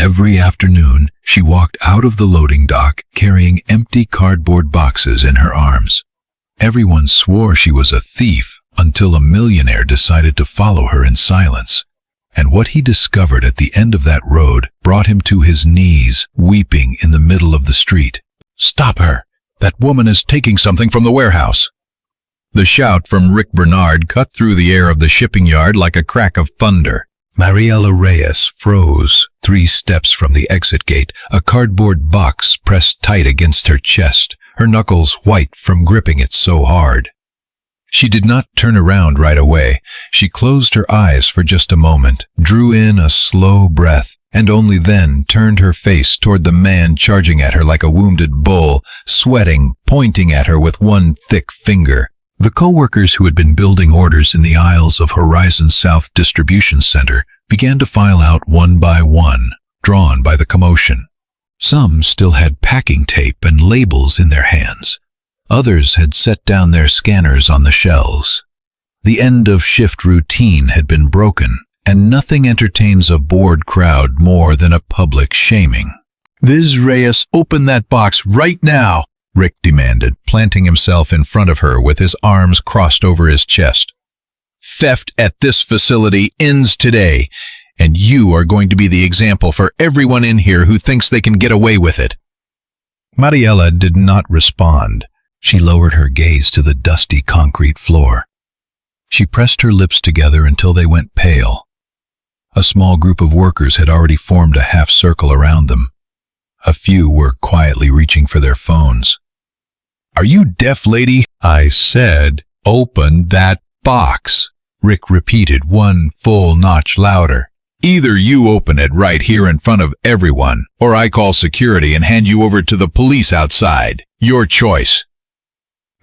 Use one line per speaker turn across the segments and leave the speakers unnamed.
Every afternoon, she walked out of the loading dock carrying empty cardboard boxes in her arms. Everyone swore she was a thief until a millionaire decided to follow her in silence. And what he discovered at the end of that road brought him to his knees, weeping in the middle of the street.
"Stop her! That woman is taking something from the warehouse." The shout from Rick Bernard cut through the air of the shipping yard like a crack of thunder.
Mariela Reyes froze 3 steps from the exit gate, a cardboard box pressed tight against her chest, her knuckles white from gripping it so hard. She did not turn around right away. She closed her eyes for just a moment, drew in a slow breath, and only then turned her face toward the man charging at her like a wounded bull, sweating, pointing at her with one thick finger. The coworkers who had been building orders in the aisles of Horizon South Distribution Center began to file out one by one, drawn by the commotion. Some still had packing tape and labels in their hands. Others had set down their scanners on the shelves. The end-of-shift routine had been broken, and nothing entertains a bored crowd more than a public shaming.
"Viz Reyes, open that box right now," Rick demanded, planting himself in front of her with his arms crossed over his chest. "Theft at this facility ends today, and you are going to be the example for everyone in here who thinks they can get away with it." Mariela did not respond. She lowered her gaze to the dusty concrete floor. She pressed her lips together until they went pale. A small group of workers had already formed a half circle around them. A few were quietly reaching for their phones. "Are you deaf, lady?" "I said, open that box," Rick repeated one full notch louder. "Either you open it right here in front of everyone, or I call security and hand you over to the police outside. Your choice."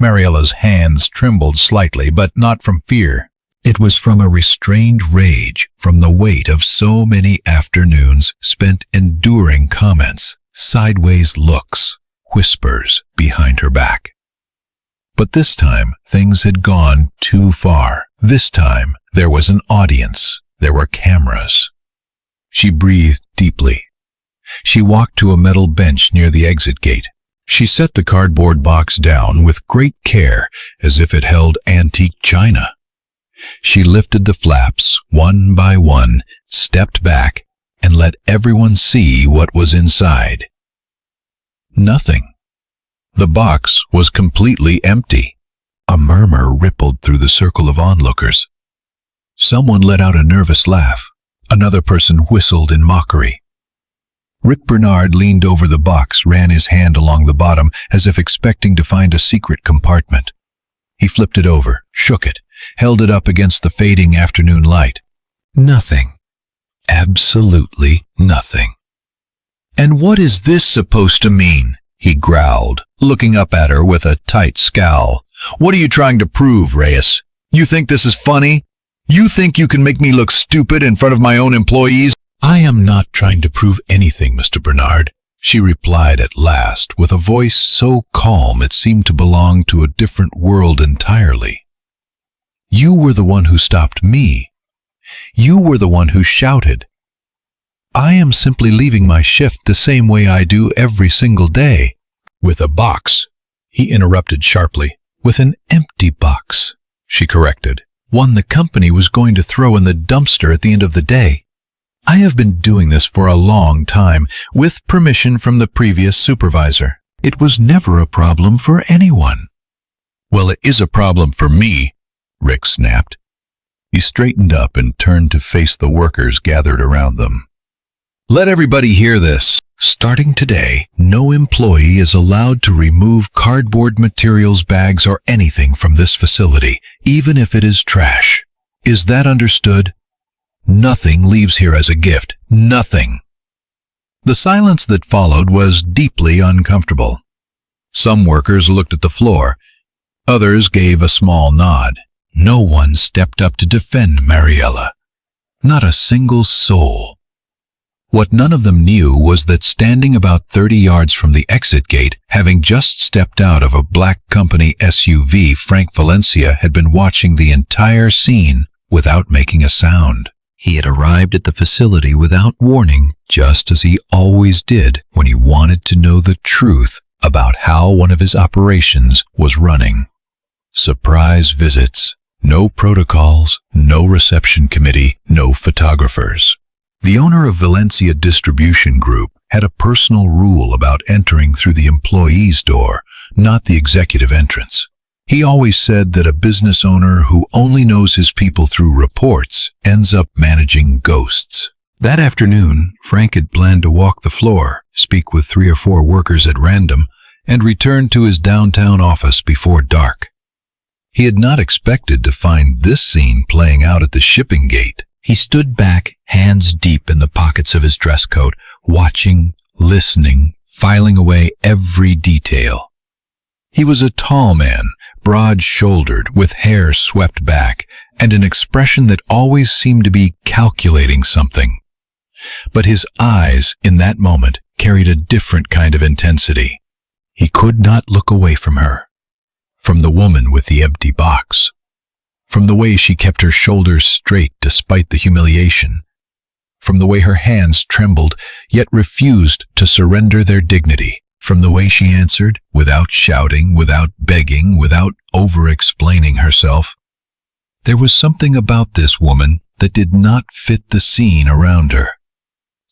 Mariela's hands trembled slightly, but not from fear.
It was from a restrained rage, from the weight of so many afternoons spent enduring comments, sideways looks, whispers behind her back. But this time, things had gone too far. This time, there was an audience. There were cameras. She breathed deeply. She walked to a metal bench near the exit gate. She set the cardboard box down with great care, as if it held antique china. She lifted the flaps one by one, stepped back, and let everyone see what was inside. Nothing. The box was completely empty. A murmur rippled through the circle of onlookers. Someone let out a nervous laugh. Another person whistled in mockery. Rick Bernard leaned over the box, ran his hand along the bottom as if expecting to find a secret compartment. He flipped it over, shook it, held it up against the fading afternoon light. Nothing. Absolutely nothing. "And what is this supposed to mean?" he growled, looking up at her with a tight scowl. "What are you trying to prove, Reyes? You think this is funny? You think you can make me look stupid in front of my own employees?" "I am not trying to prove anything, Mr. Bernard," she replied at last, with a voice so calm it seemed to belong to a different world entirely. "You were the one who stopped me. You were the one who shouted. I am simply leaving my shift the same way I do every single day." "With a box," he interrupted sharply. "With an empty box," she corrected. "One the company was going to throw in the dumpster at the end of the day. I have been doing this for a long time, with permission from the previous supervisor. It was never a problem for anyone." "Well, it is a problem for me," Rick snapped. He straightened up and turned to face the workers gathered around them. "Let everybody hear this. Starting today, no employee is allowed to remove cardboard materials, bags, or anything from this facility, even if it is trash. Is that understood? Nothing leaves here as a gift. Nothing." The silence that followed was deeply uncomfortable. Some workers looked at the floor. Others gave a small nod. No one stepped up to defend Mariela. Not a single soul. What none of them knew was that standing about 30 yards from the exit gate, having just stepped out of a black company SUV, Frank Valencia had been watching the entire scene without making a sound. He had arrived at the facility without warning, just as he always did when he wanted to know the truth about how one of his operations was running. Surprise visits. No protocols, no reception committee, no photographers. The owner of Valencia Distribution Group had a personal rule about entering through the employee's door, not the executive entrance. He always said that a business owner who only knows his people through reports ends up managing ghosts. That afternoon, Frank had planned to walk the floor, speak with 3 or 4 workers at random, and return to his downtown office before dark. He had not expected to find this scene playing out at the shipping gate. He stood back, hands deep in the pockets of his dress coat, watching, listening, filing away every detail. He was a tall man, broad-shouldered, with hair swept back, and an expression that always seemed to be calculating something. But his eyes, in that moment, carried a different kind of intensity. He could not look away from her, from the woman with the empty box, from the way she kept her shoulders straight despite the humiliation, from the way her hands trembled yet refused to surrender their dignity, from the way she answered, without shouting, without begging, without over-explaining herself. There was something about this woman that did not fit the scene around her,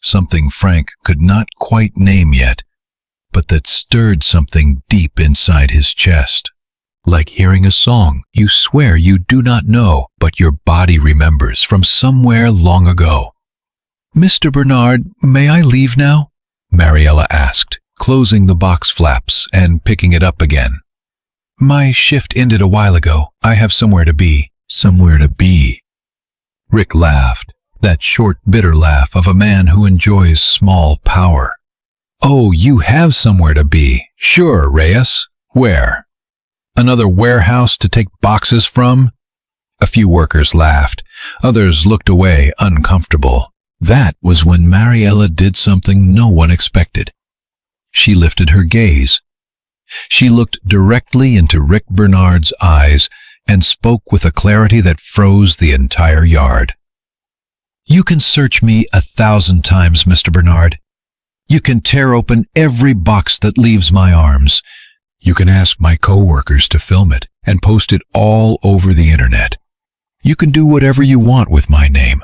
something Frank could not quite name yet, but that stirred something deep inside his chest. Like hearing a song you swear you do not know, but your body remembers from somewhere long ago. "Mr. Bernard, may I leave now?" Mariela asked, closing the box flaps and picking it up again. "My shift ended a while ago. I have somewhere to be." Somewhere to be. Rick laughed, that short, bitter laugh of a man who enjoys small power. "Oh, you have somewhere to be. Sure, Reyes. Where? Another warehouse to take boxes from?" A few workers laughed. Others looked away, uncomfortable. That was when Mariela did something no one expected. She lifted her gaze. She looked directly into Rick Bernard's eyes and spoke with a clarity that froze the entire yard. "You can search me 1,000 times, Mr. Bernard. You can tear open every box that leaves my arms. You can ask my coworkers to film it and post it all over the internet. You can do whatever you want with my name.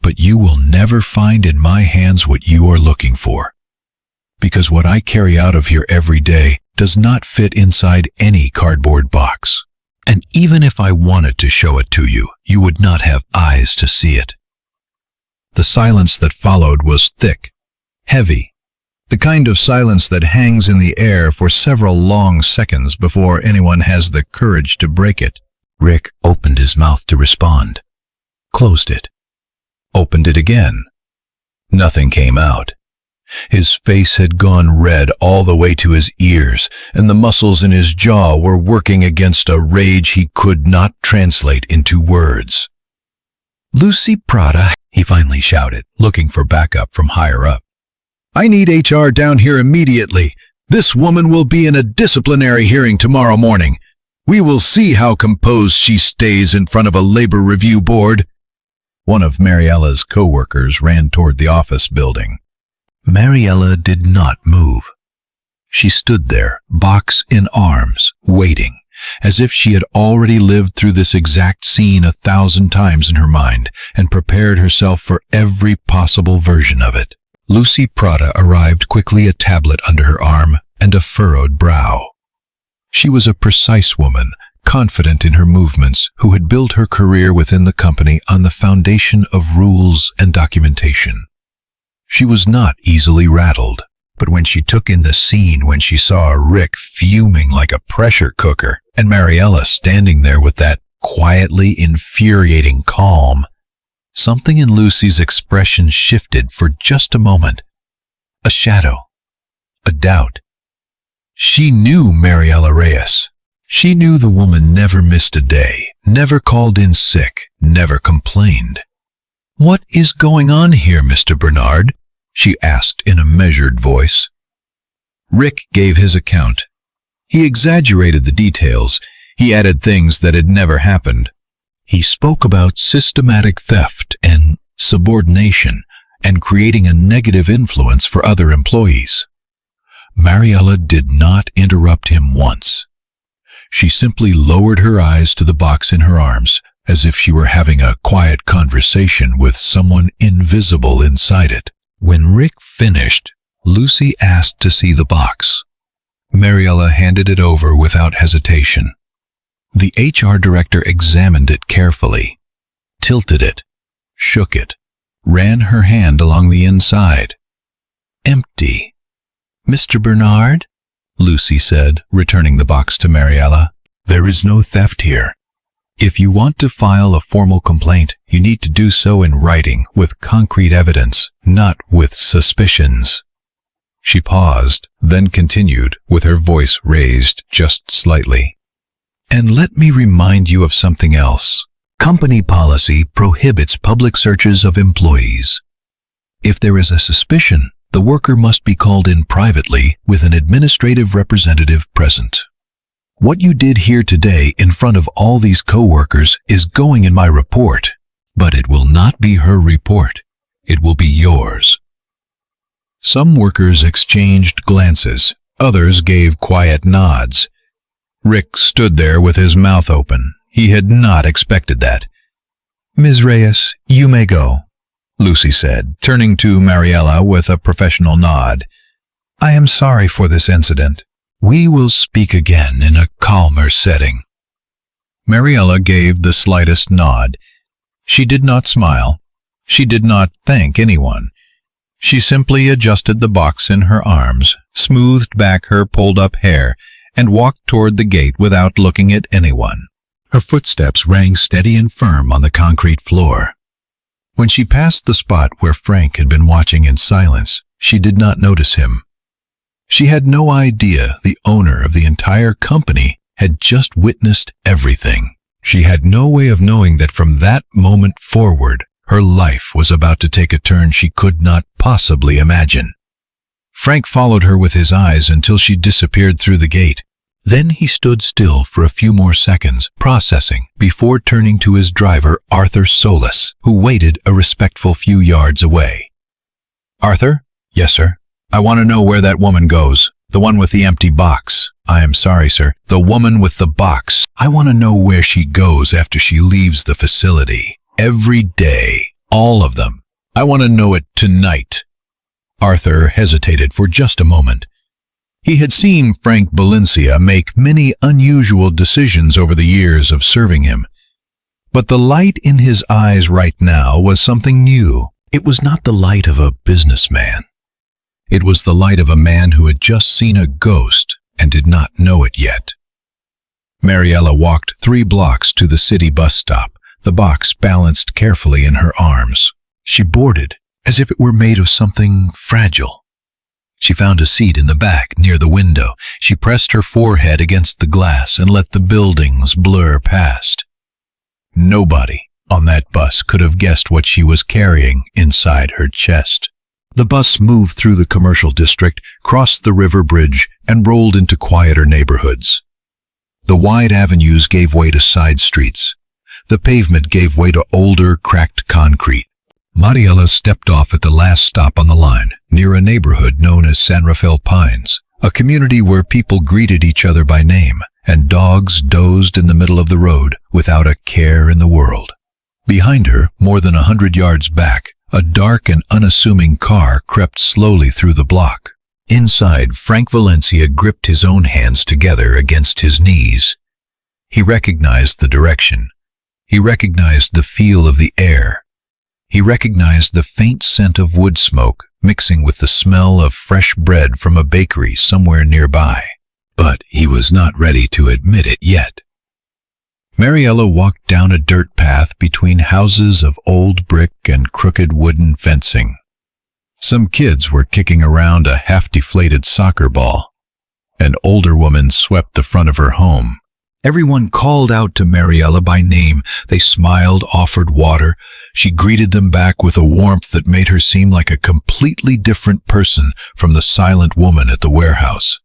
But you will never find in my hands what you are looking for. Because what I carry out of here every day does not fit inside any cardboard box. And even if I wanted to show it to you, you would not have eyes to see it." The silence that followed was thick, heavy, the kind of silence that hangs in the air for several long seconds before anyone has the courage to break it. Rick opened his mouth to respond, closed it, opened it again. Nothing came out. His face had gone red all the way to his ears, and the muscles in his jaw were working against a rage he could not translate into words. "Lucy Prada," he finally shouted, looking for backup from higher up. "I need HR down here immediately. This woman will be in a disciplinary hearing tomorrow morning. We will see how composed she stays in front of a labor review board." One of Mariela's coworkers ran toward the office building. Mariela did not move. She stood there, box in arms, waiting, as if she had already lived through this exact scene 1,000 times in her mind and prepared herself for every possible version of it. Lucy Prada arrived quickly, a tablet under her arm and a furrowed brow. She was a precise woman, confident in her movements, who had built her career within the company on the foundation of rules and documentation. She was not easily rattled, but when she took in the scene, when she saw Rick fuming like a pressure cooker and Mariela standing there with that quietly infuriating calm, something in Lucy's expression shifted for just a moment. A shadow, a doubt. She knew Mariela Reyes. She knew the woman never missed a day, never called in sick, never complained. "What is going on here, Mr. Bernard?" she asked in a measured voice. Rick gave his account. He exaggerated the details. He added things that had never happened. He spoke about systematic theft and subordination and creating a negative influence for other employees. Mariela did not interrupt him once. She simply lowered her eyes to the box in her arms, as if she were having a quiet conversation with someone invisible inside it. When Rick finished, Lucy asked to see the box. Mariela handed it over without hesitation. The HR director examined it carefully, tilted it, shook it, ran her hand along the inside. Empty. "Mr. Bernard?" Lucy said, returning the box to Mariela. "There is no theft here. If you want to file a formal complaint, you need to do so in writing, with concrete evidence, not with suspicions." She paused, then continued, with her voice raised just slightly. "And let me remind you of something else. Company policy prohibits public searches of employees. If there is a suspicion, the worker must be called in privately with an administrative representative present. What you did here today in front of all these coworkers is going in my report, but it will not be her report. It will be yours." Some workers exchanged glances, others gave quiet nods. Rick stood there with his mouth open. He had not expected that. "Ms. Reyes, you may go," Lucy said, turning to Mariela with a professional nod. "I am sorry for this incident. We will speak again in a calmer setting." Mariela gave the slightest nod. She did not smile. She did not thank anyone. She simply adjusted the box in her arms, smoothed back her pulled-up hair, and walked toward the gate without looking at anyone. Her footsteps rang steady and firm on the concrete floor. When she passed the spot where Frank had been watching in silence, she did not notice him. She had no idea the owner of the entire company had just witnessed everything. She had no way of knowing that from that moment forward, her life was about to take a turn she could not possibly imagine. Frank followed her with his eyes until she disappeared through the gate. Then he stood still for a few more seconds, processing, before turning to his driver, Arthur Solis, who waited a respectful few yards away. "Arthur?" "Yes, sir." "I want to know where that woman goes. The one with the empty box." "I am sorry, sir." "The woman with the box. I want to know where she goes after she leaves the facility. Every day. All of them. I want to know it tonight." Arthur hesitated for just a moment. He had seen Frank Valencia make many unusual decisions over the years of serving him. But the light in his eyes right now was something new. It was not the light of a businessman. It was the light of a man who had just seen a ghost and did not know it yet. Mariela walked 3 blocks to the city bus stop, the box balanced carefully in her arms. She boarded, as if it were made of something fragile. She found a seat in the back, near the window. She pressed her forehead against the glass and let the buildings blur past. Nobody on that bus could have guessed what she was carrying inside her chest. The bus moved through the commercial district, crossed the river bridge, and rolled into quieter neighborhoods. The wide avenues gave way to side streets. The pavement gave way to older, cracked concrete. Mariela stepped off at the last stop on the line, near a neighborhood known as San Rafael Pines, a community where people greeted each other by name, and dogs dozed in the middle of the road without a care in the world. Behind her, more than 100 yards back, a dark and unassuming car crept slowly through the block. Inside, Frank Valencia gripped his own hands together against his knees. He recognized the direction. He recognized the feel of the air. He recognized the faint scent of wood smoke mixing with the smell of fresh bread from a bakery somewhere nearby. But he was not ready to admit it yet. Mariela walked down a dirt path between houses of old brick and crooked wooden fencing. Some kids were kicking around a half-deflated soccer ball. An older woman swept the front of her home. Everyone called out to Mariela by name. They smiled, offered water. She greeted them back with a warmth that made her seem like a completely different person from the silent woman at the warehouse.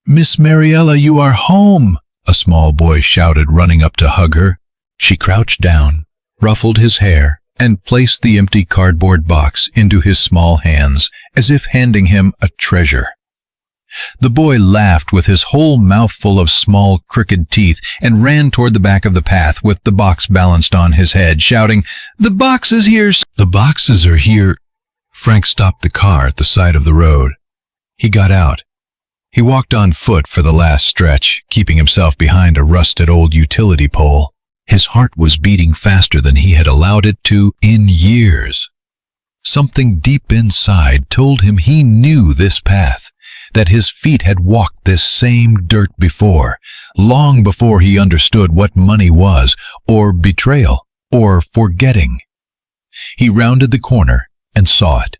"Miss Mariela, you are home!" a small boy shouted, running up to hug her.
She crouched down, ruffled his hair, and placed the empty cardboard box into his small hands, as if handing him a treasure. The boy laughed with his whole mouth full of small, crooked teeth and ran toward the back of the path with the box balanced on his head, shouting, "The box is here!"
The boxes are here. Frank stopped the car at the side of the road. He got out. He walked on foot for the last stretch, keeping himself behind a rusted old utility pole. His heart was beating faster than he had allowed it to in years. Something deep inside told him he knew this path, that his feet had walked this same dirt before, long before he understood what money was, or betrayal, or forgetting. He rounded the corner and saw it.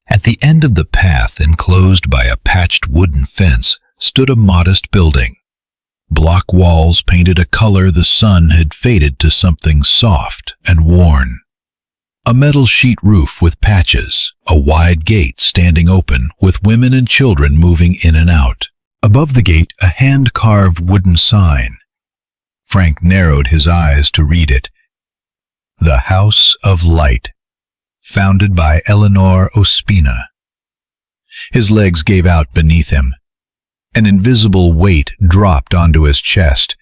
At the end of the path, enclosed by a patched wooden fence, stood a modest building. Block walls painted a color the sun had faded to something soft and worn. A metal sheet roof with patches, a wide gate standing open with women and children moving in and out. Above the gate, a hand-carved wooden sign. Frank narrowed his eyes to read it. The House of Light, founded by Eleanor Ospina. His legs gave out beneath him. An invisible weight dropped onto his chest.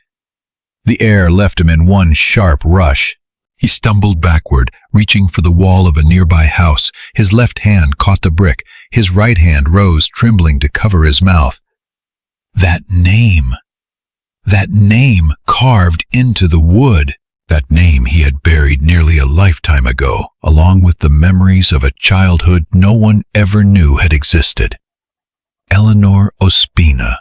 The air left him in one sharp rush. He stumbled backward, reaching for the wall of a nearby house. His left hand caught the brick. His right hand rose, trembling, to cover his mouth. That name carved into the wood. That name he had buried nearly a lifetime ago, along with the memories of a childhood no one ever knew had existed. Eleanor Ospina,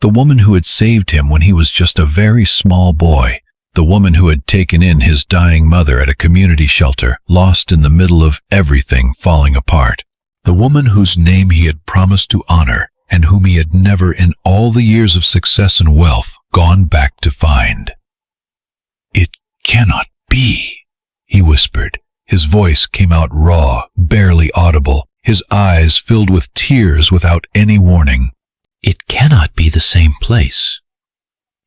the woman who had saved him when he was just a very small boy, the woman who had taken in his dying mother at a community shelter, lost in the middle of everything falling apart, the woman whose name he had promised to honor and whom he had never in all the years of success and wealth gone back to find. "It cannot be," he whispered. His voice came out raw, barely audible. His eyes filled with tears without any warning. "It cannot be the same place."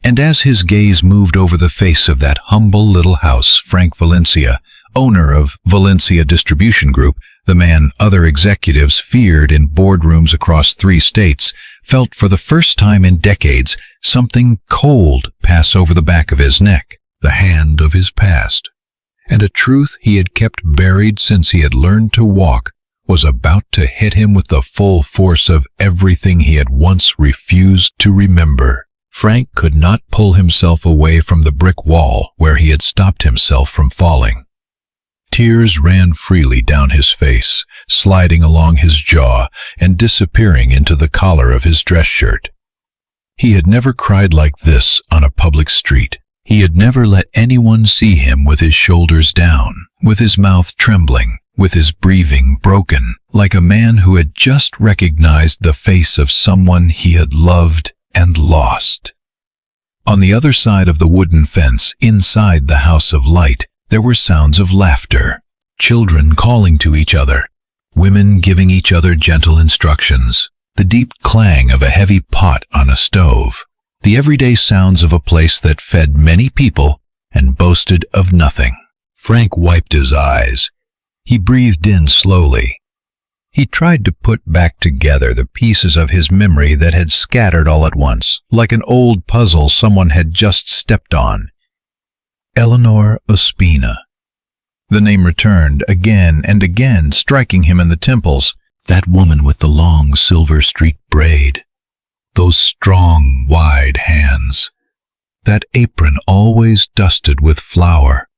And as his gaze moved over the face of that humble little house, Frank Valencia, owner of Valencia Distribution Group, the man other executives feared in boardrooms across 3 states, felt for the first time in decades something cold pass over the back of his neck. The hand of his past, and a truth he had kept buried since he had learned to walk, was about to hit him with the full force of everything he had once refused to remember. Frank could not pull himself away from the brick wall where he had stopped himself from falling. Tears ran freely down his face, sliding along his jaw and disappearing into the collar of his dress shirt. He had never cried like this on a public street. He had never let anyone see him with his shoulders down, with his mouth trembling, with his breathing broken, like a man who had just recognized the face of someone he had loved and lost. On the other side of the wooden fence, inside the House of Light, there were sounds of laughter, children calling to each other, women giving each other gentle instructions, the deep clang of a heavy pot on a stove, the everyday sounds of a place that fed many people and boasted of nothing. Frank wiped his eyes. He breathed in slowly. He tried to put back together the pieces of his memory that had scattered all at once, like an old puzzle someone had just stepped on. Eleanor Ospina. The name returned again and again, striking him in the temples. That woman with the long silver-streaked braid. Those strong, wide hands. That apron always dusted with flour.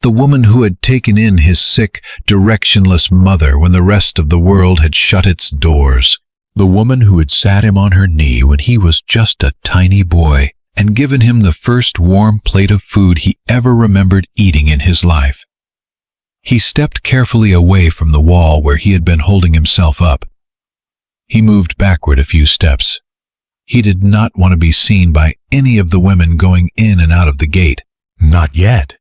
The woman who had taken in his sick, directionless mother when the rest of the world had shut its doors. The woman who had sat him on her knee when he was just a tiny boy and given him the first warm plate of food he ever remembered eating in his life. He stepped carefully away from the wall where he had been holding himself up. He moved backward a few steps. He did not want to be seen by any of the women going in and out of the gate. Not yet.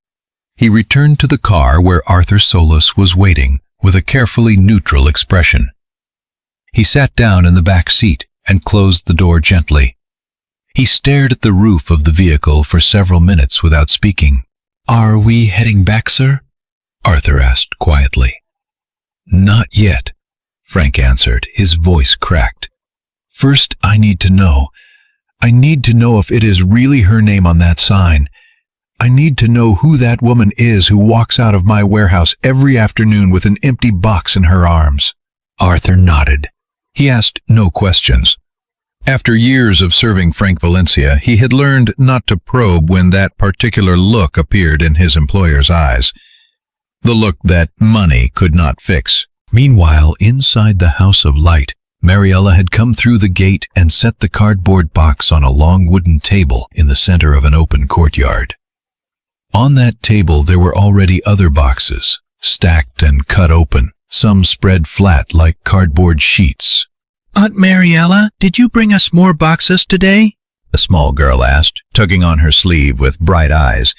He returned to the car where Arthur Solis was waiting with a carefully neutral expression. He sat down in the back seat and closed the door gently. He stared at the roof of the vehicle for several minutes without speaking. "Are we heading back, sir?" Arthur asked quietly. "Not yet," Frank answered, his voice cracked. "First, I need to know. I need to know if it is really her name on that sign. I need to know who that woman is who walks out of my warehouse every afternoon with an empty box in her arms." Arthur nodded. He asked no questions. After years of serving Frank Valencia, he had learned not to probe when that particular look appeared in his employer's eyes. The look that money could not fix. Meanwhile, inside the House of Light, Mariela had come through the gate and set the cardboard box on a long wooden table in the center of an open courtyard. On that table there were already other boxes, stacked and cut open, some spread flat like cardboard sheets.
"Aunt Mariela, did you bring us more boxes today?" a small girl asked, tugging on her sleeve with bright eyes.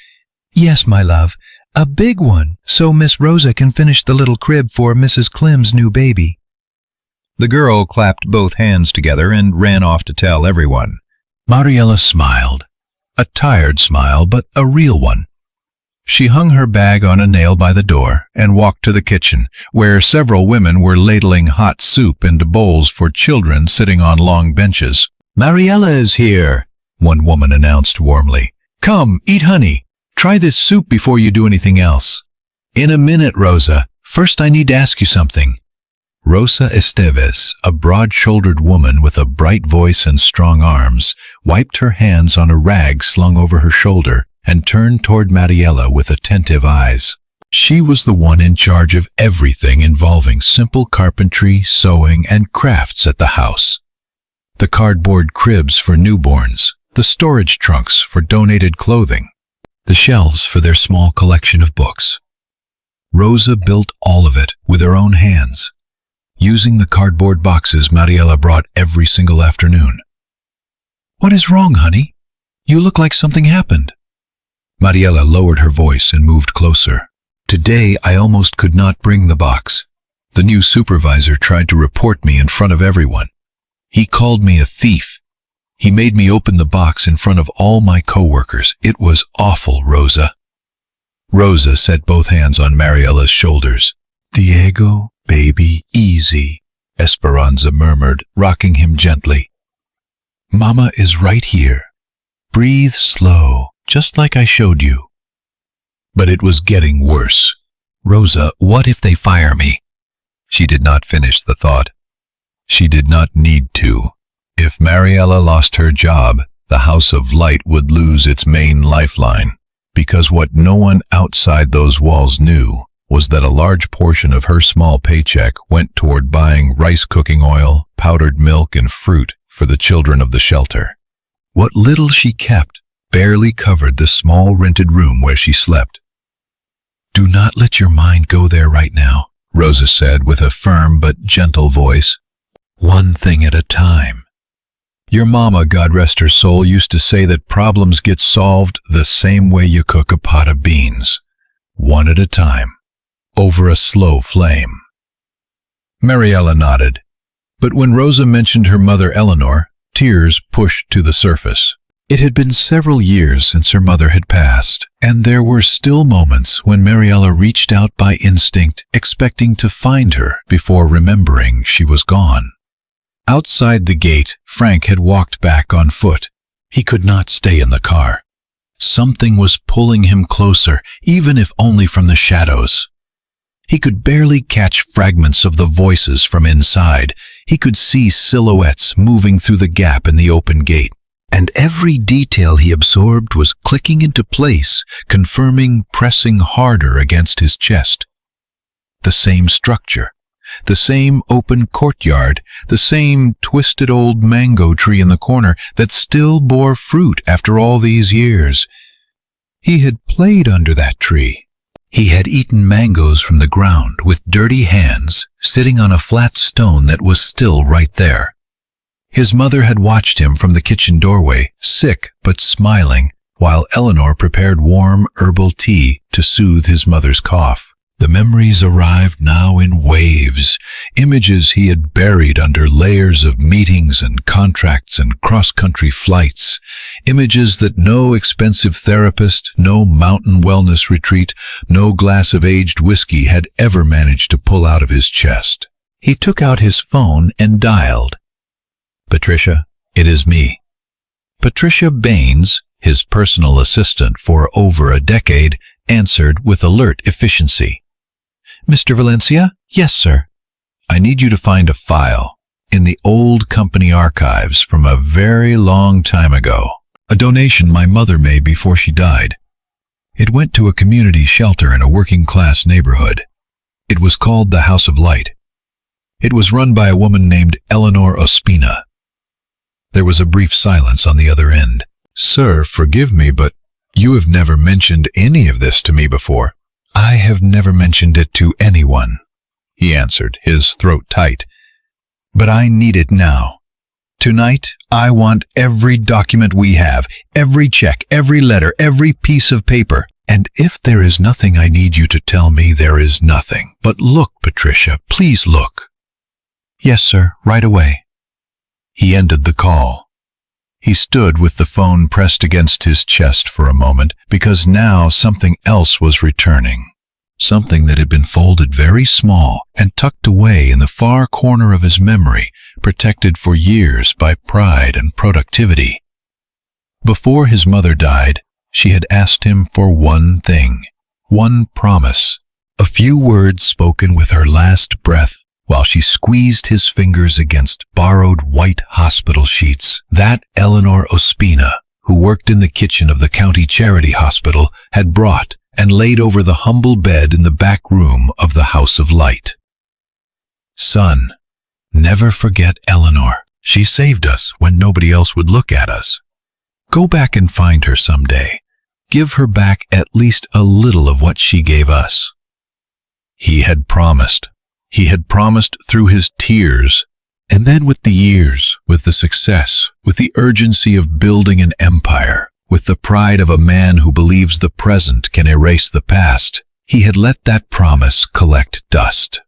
"Yes, my love, a big one, so Miss Rosa can finish the little crib for Mrs. Clem's new baby."
The girl clapped both hands together and ran off to tell everyone.
Mariela smiled. A tired smile, but a real one. She hung her bag on a nail by the door and walked to the kitchen, where several women were ladling hot soup into bowls for children sitting on long benches. "Mariela is here," one woman announced warmly. "Come, eat honey. Try this soup before you do anything else." "In a minute, Rosa. First I need to ask you something." Rosa Esteves, a broad-shouldered woman with a bright voice and strong arms, wiped her hands on a rag slung over her shoulder and turned toward Mariela with attentive eyes. She was the one in charge of everything involving simple carpentry, sewing, and crafts at the house. The cardboard cribs for newborns, the storage trunks for donated clothing, the shelves for their small collection of books. Rosa built all of it with her own hands, using the cardboard boxes Mariela brought every single afternoon. "What is wrong, honey? You look like something happened." Mariela lowered her voice and moved closer. "Today I almost could not bring the box. The new supervisor tried to report me in front of everyone. He called me a thief. He made me open the box in front of all my coworkers. It was awful, Rosa." Rosa set both hands on Mariela's shoulders. "Diego, baby, easy," Esperanza murmured, rocking him gently. "Mama is right here. Breathe slow, just like I showed you." But it was getting worse. "Rosa, what if they fire me?" She did not finish the thought. She did not need to. If Mariela lost her job, the House of Light would lose its main lifeline, because what no one outside those walls knew was that a large portion of her small paycheck went toward buying rice cooking oil, powdered milk, and fruit for the children of the shelter. What little she kept barely covered the small rented room where she slept. "Do not let your mind go there right now," Rosa said with a firm but gentle voice. "One thing at a time. Your mama, God rest her soul, used to say that problems get solved the same way you cook a pot of beans, one at a time, over a slow flame." Mariela nodded, but when Rosa mentioned her mother Eleanor, tears pushed to the surface. It had been several years since her mother had passed, and there were still moments when Mariela reached out by instinct, expecting to find her before remembering she was gone. Outside the gate, Frank had walked back on foot. He could not stay in the car. Something was pulling him closer, even if only from the shadows. He could barely catch fragments of the voices from inside. He could see silhouettes moving through the gap in the open gate. And every detail he absorbed was clicking into place, confirming, pressing harder against his chest. The same structure, the same open courtyard, the same twisted old mango tree in the corner that still bore fruit after all these years. He had played under that tree. He had eaten mangoes from the ground with dirty hands, sitting on a flat stone that was still right there. His mother had watched him from the kitchen doorway, sick but smiling, while Eleanor prepared warm herbal tea to soothe his mother's cough. The memories arrived now in waves, images he had buried under layers of meetings and contracts and cross-country flights, images that no expensive therapist, no mountain wellness retreat, no glass of aged whiskey had ever managed to pull out of his chest. He took out his phone and dialed. "Patricia, it is me." Patricia Baines, his personal assistant for over a decade, answered with alert efficiency. "Mr. Valencia?" "Yes, sir." "I need you to find a file in the old company archives from a very long time ago. A donation my mother made before she died. It went to a community shelter in a working-class neighborhood. It was called the House of Light. It was run by a woman named Eleanor Ospina." There was a brief silence on the other end. "Sir, forgive me, but you have never mentioned any of this to me before." "I have never mentioned it to anyone," he answered, his throat tight. "But I need it now. Tonight, I want every document we have, every check, every letter, every piece of paper. And if there is nothing I need you to tell me, there is nothing. But look, Patricia, please look." "Yes, sir, right away." He ended the call. He stood with the phone pressed against his chest for a moment, because now something else was returning. Something that had been folded very small and tucked away in the far corner of his memory, protected for years by pride and productivity. Before his mother died, she had asked him for one thing, one promise, a few words spoken with her last breath, while she squeezed his fingers against borrowed white hospital sheets. That Eleanor Ospina, who worked in the kitchen of the county charity hospital, had brought and laid over the humble bed in the back room of the House of Light. "Son, never forget Eleanor. She saved us when nobody else would look at us. Go back and find her someday. Give her back at least a little of what she gave us." He had promised. He had promised through his tears, and then with the years, with the success, with the urgency of building an empire, with the pride of a man who believes the present can erase the past, he had let that promise collect dust.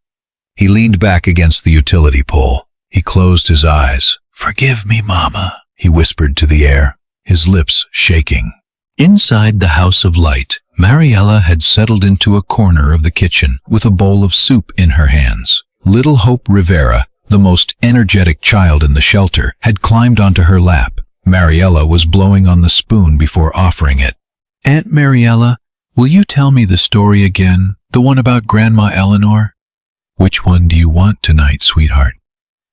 He leaned back against the utility pole. He closed his eyes. "Forgive me, Mama," he whispered to the air, his lips shaking. Inside the House of Light, Mariela had settled into a corner of the kitchen with a bowl of soup in her hands. Little Hope Rivera, the most energetic child in the shelter, had climbed onto her lap. Mariela was blowing on the spoon before offering it. "Aunt Mariela, will you tell me the story again, the one about Grandma Eleanor?" "Which one do you want tonight, sweetheart?"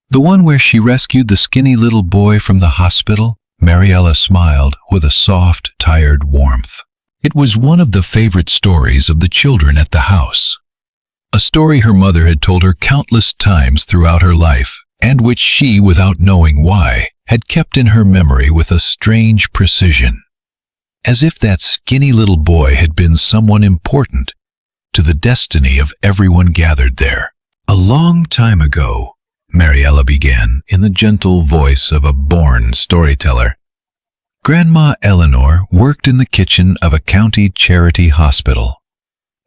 "The one where she rescued the skinny little boy from the hospital?" Mariela smiled with a soft, tired warmth. It was one of the favorite stories of the children at the house. A story her mother had told her countless times throughout her life, and which she, without knowing why, had kept in her memory with a strange precision. As if that skinny little boy had been someone important to the destiny of everyone gathered there. "A long time ago," Mariela began, in the gentle voice of a born storyteller, "Grandma Eleanor worked in the kitchen of a county charity hospital,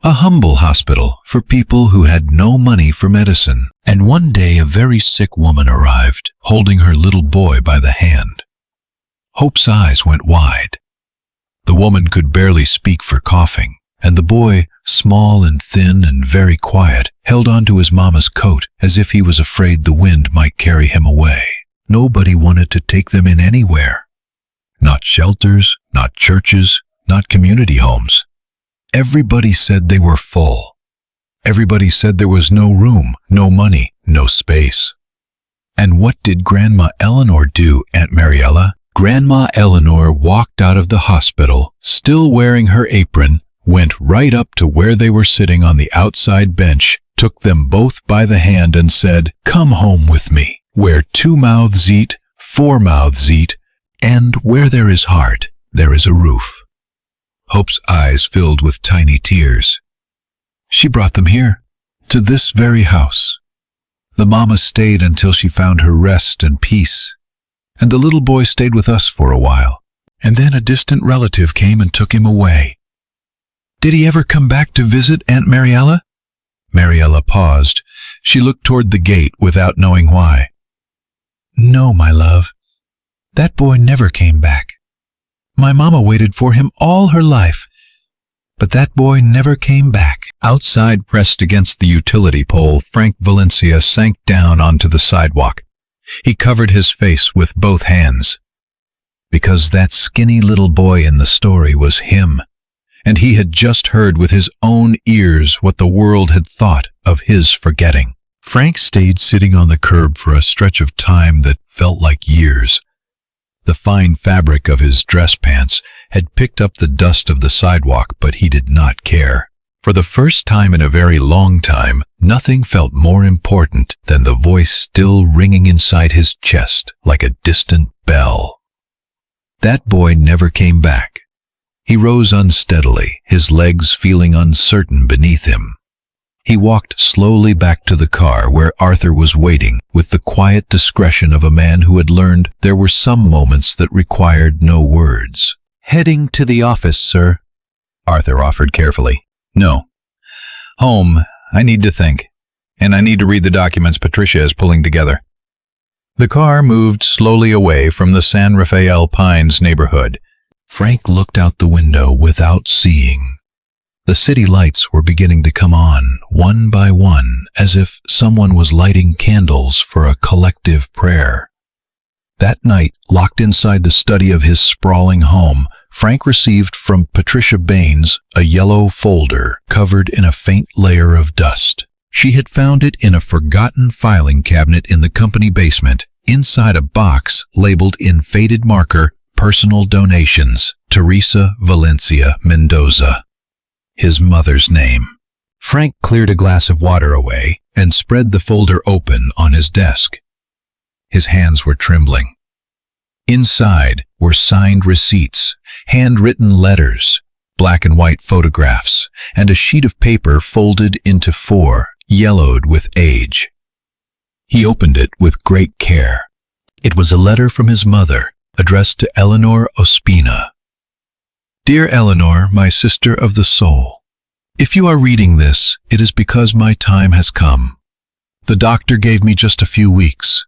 a humble hospital for people who had no money for medicine. And one day a very sick woman arrived, holding her little boy by the hand. Hope's eyes went wide. The woman could barely speak for coughing, and the boy, small and thin and very quiet, held onto his mama's coat as if he was afraid the wind might carry him away. Nobody wanted to take them in anywhere. Not shelters, not churches, not community homes. Everybody said they were full. Everybody said there was no room, no money, no space. And what did Grandma Eleanor do, Aunt Mariela? Grandma Eleanor walked out of the hospital, still wearing her apron, went right up to where they were sitting on the outside bench, took them both by the hand and said, "Come home with me, where 2 mouths eat, 4 mouths eat, and where there is heart, there is a roof." Hope's eyes filled with tiny tears. "She brought them here, to this very house. The mama stayed until she found her rest and peace, and the little boy stayed with us for a while. And then a distant relative came and took him away." "Did he ever come back to visit, Aunt Mariela?" Mariela paused. She looked toward the gate without knowing why.
No, my love. That boy never came back. My mama waited for him all her life, but that boy never came back.
Outside, pressed against the utility pole, Frank Valencia sank down onto the sidewalk. He covered his face with both hands. Because that skinny little boy in the story was him, and he had just heard with his own ears what the world had thought of his forgetting. Frank stayed sitting on the curb for a stretch of time that felt like years. The fine fabric of his dress pants had picked up the dust of the sidewalk, but he did not care. For the first time in a very long time, nothing felt more important than the voice still ringing inside his chest like a distant bell. That boy never came back. He rose unsteadily, his legs feeling uncertain beneath him. He walked slowly back to the car where Arthur was waiting, with the quiet discretion of a man who had learned there were some moments that required no words.
Heading to the office, sir, Arthur offered carefully. No. Home. I need to think. And I need to read the documents Patricia is pulling together. The car moved slowly away from the San Rafael Pines neighborhood.
Frank looked out the window without seeing. The city lights were beginning to come on, one by one, as if someone was lighting candles for a collective prayer. That night, locked inside the study of his sprawling home, Frank received from Patricia Baines a yellow folder covered in a faint layer of dust. She had found it in a forgotten filing cabinet in the company basement, inside a box labeled in faded marker, "Personal Donations, Teresa Valencia Mendoza." His mother's name. Frank cleared a glass of water away and spread the folder open on his desk. His hands were trembling. Inside were signed receipts, handwritten letters, black and white photographs, and a sheet of paper folded into four, yellowed with age. He opened it with great care. It was a letter from his mother, addressed to Eleanor Ospina. Dear Eleanor, my sister of the soul, if you are reading this, it is because my time has come. The doctor gave me just a few weeks.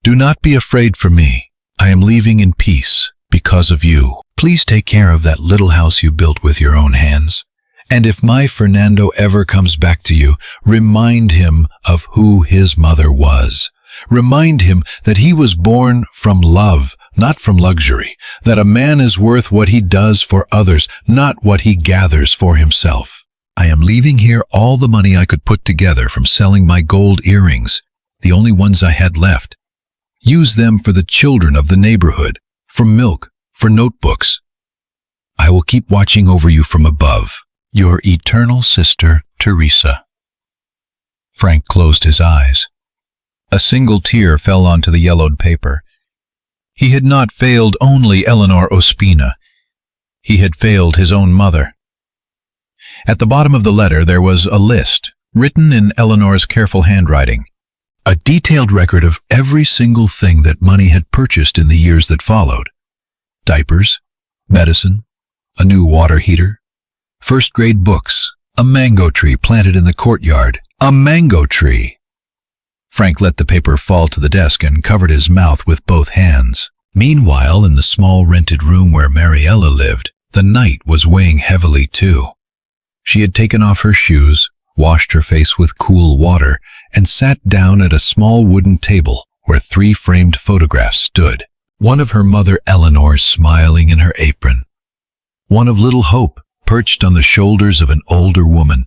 Do not be afraid for me. I am leaving in peace because of you. Please take care of that little house you built with your own hands. And if my Fernando ever comes back to you, remind him of who his mother was. Remind him that he was born from love, not from luxury, that a man is worth what he does for others, not what he gathers for himself. I am leaving here all the money I could put together from selling my gold earrings, the only ones I had left. Use them for the children of the neighborhood, for milk, for notebooks. I will keep watching over you from above. Your eternal sister, Teresa. Frank closed his eyes. A single tear fell onto the yellowed paper. He had not failed only Eleanor Ospina. He had failed his own mother. At the bottom of the letter there was a list, written in Eleanor's careful handwriting. A detailed record of every single thing that money had purchased in the years that followed. Diapers, medicine, a new water heater, first-grade books, a mango tree planted in the courtyard. A mango tree! Frank let the paper fall to the desk and covered his mouth with both hands. Meanwhile, in the small rented room where Mariela lived, the night was weighing heavily too. She had taken off her shoes, washed her face with cool water, and sat down at a small wooden table where 3 framed photographs stood. One of her mother Eleanor smiling in her apron. One of little Hope perched on the shoulders of an older woman.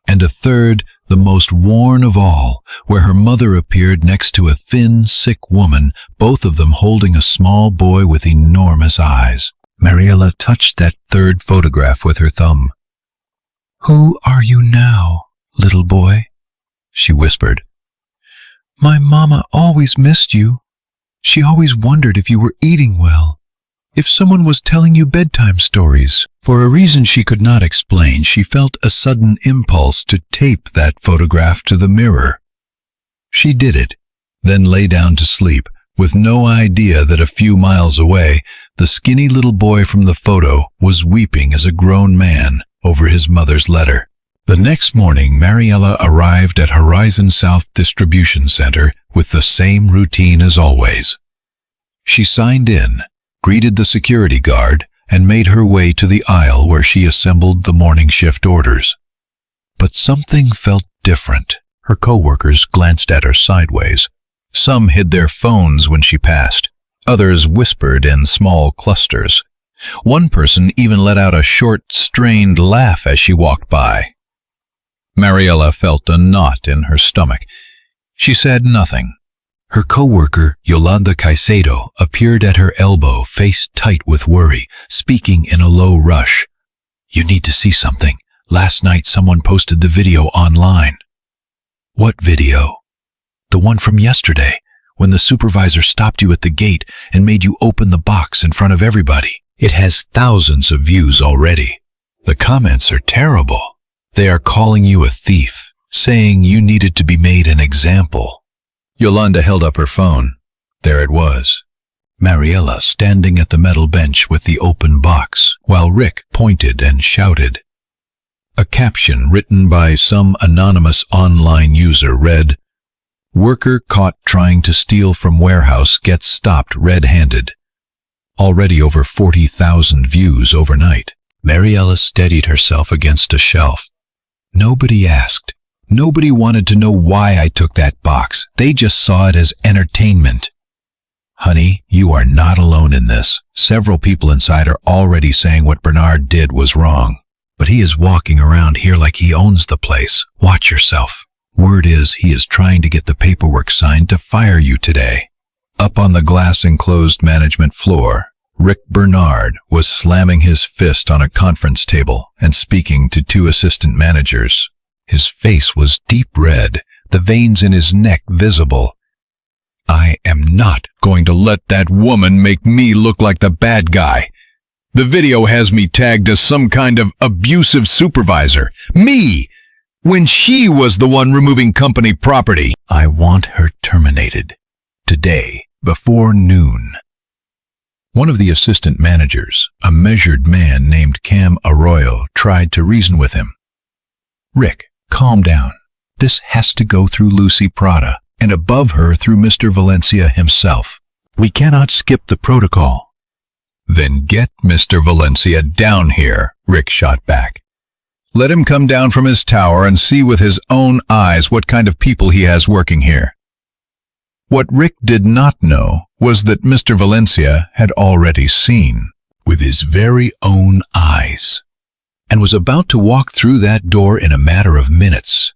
And a third, the most worn of all, where her mother appeared next to a thin, sick woman, both of them holding a small boy with enormous eyes. Mariela touched that third photograph with her thumb. "Who are you now, little boy?" she whispered. "My mama always missed you. She always wondered if you were eating well, if someone was telling you bedtime stories." For a reason she could not explain, she felt a sudden impulse to tape that photograph to the mirror. She did it, then lay down to sleep, with no idea that a few miles away, the skinny little boy from the photo was weeping as a grown man over his mother's letter. The next morning, Mariela arrived at Horizon South Distribution Center with the same routine as always. She signed in, greeted the security guard, and made her way to the aisle where she assembled the morning shift orders. But something felt different. Her coworkers glanced at her sideways. Some hid their phones when she passed. Others whispered in small clusters. One person even let out a short, strained laugh as she walked by. Mariela felt a knot in her stomach. She said nothing. Her coworker, Yolanda Caicedo, appeared at her elbow, face tight with worry, speaking in a low rush. "You need to see something. Last night someone posted the video online." "What video?" "The one from yesterday, when the supervisor stopped you at the gate and made you open the box in front of everybody. It has thousands of views already. The comments are terrible. They are calling you a thief, saying you needed to be made an example." Yolanda held up her phone. There it was. Mariela standing at the metal bench with the open box, while Rick pointed and shouted. A caption written by some anonymous online user read, "Worker caught trying to steal from warehouse gets stopped red-handed." Already over 40,000 views overnight. Mariela steadied herself against a shelf. Nobody asked. Nobody wanted to know why I took that box. They just saw it as entertainment. "Honey, you are not alone in this. Several people inside are already saying what Bernard did was wrong. But he is walking around here like he owns the place. Watch yourself. Word is he is trying to get the paperwork signed to fire you today." Up on the glass-enclosed management floor, Rick Bernard was slamming his fist on a conference table and speaking to two assistant managers. His face was deep red, the veins in his neck visible. "I am not going to let that woman make me look like the bad guy. The video has me tagged as some kind of abusive supervisor. Me! When she was the one removing company property. I want her terminated. Today, before noon." One of the assistant managers, a measured man named Cam Arroyo, tried to reason with him. "Rick, calm down. This has to go through Lucy Prada, and above her through Mr. Valencia himself. We cannot skip the protocol." "Then get Mr. Valencia down here," Rick shot back. "Let him come down from his tower and see with his own eyes what kind of people he has working here." What Rick did not know was that Mr. Valencia had already seen, with his very own eyes, and was about to walk through that door in a matter of minutes.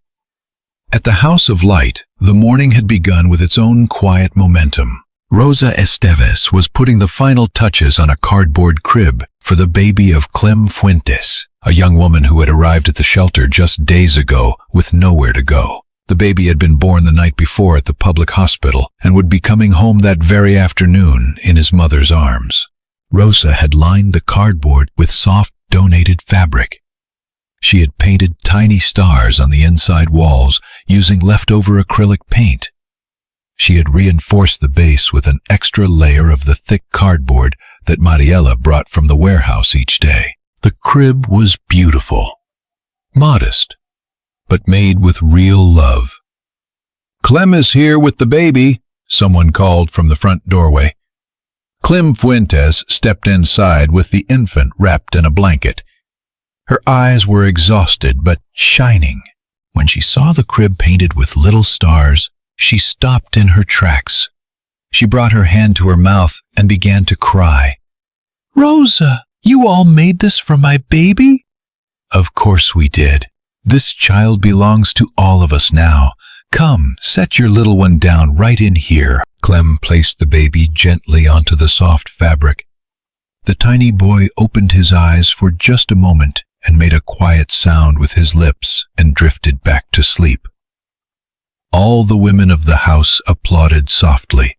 At the House of Light, the morning had begun with its own quiet momentum. Rosa Esteves was putting the final touches on a cardboard crib for the baby of Clem Fuentes, a young woman who had arrived at the shelter just days ago with nowhere to go. The baby had been born the night before at the public hospital and would be coming home that very afternoon in his mother's arms. Rosa had lined the cardboard with soft donated fabric. She had painted tiny stars on the inside walls using leftover acrylic paint. She had reinforced the base with an extra layer of the thick cardboard that Mariela brought from the warehouse each day. The crib was beautiful, modest, but made with real love. "Clem is here with the baby," someone called from the front doorway. Clem Fuentes stepped inside with the infant wrapped in a blanket. Her eyes were exhausted but shining. When she saw the crib painted with little stars, she stopped in her tracks. She brought her hand to her mouth and began to cry. "Rosa, you all made this for my baby?" "Of course we did. This child belongs to all of us now. Come, set your little one down right in here." Clem placed the baby gently onto the soft fabric. The tiny boy opened his eyes for just a moment and made a quiet sound with his lips and drifted back to sleep. All the women of the house applauded softly.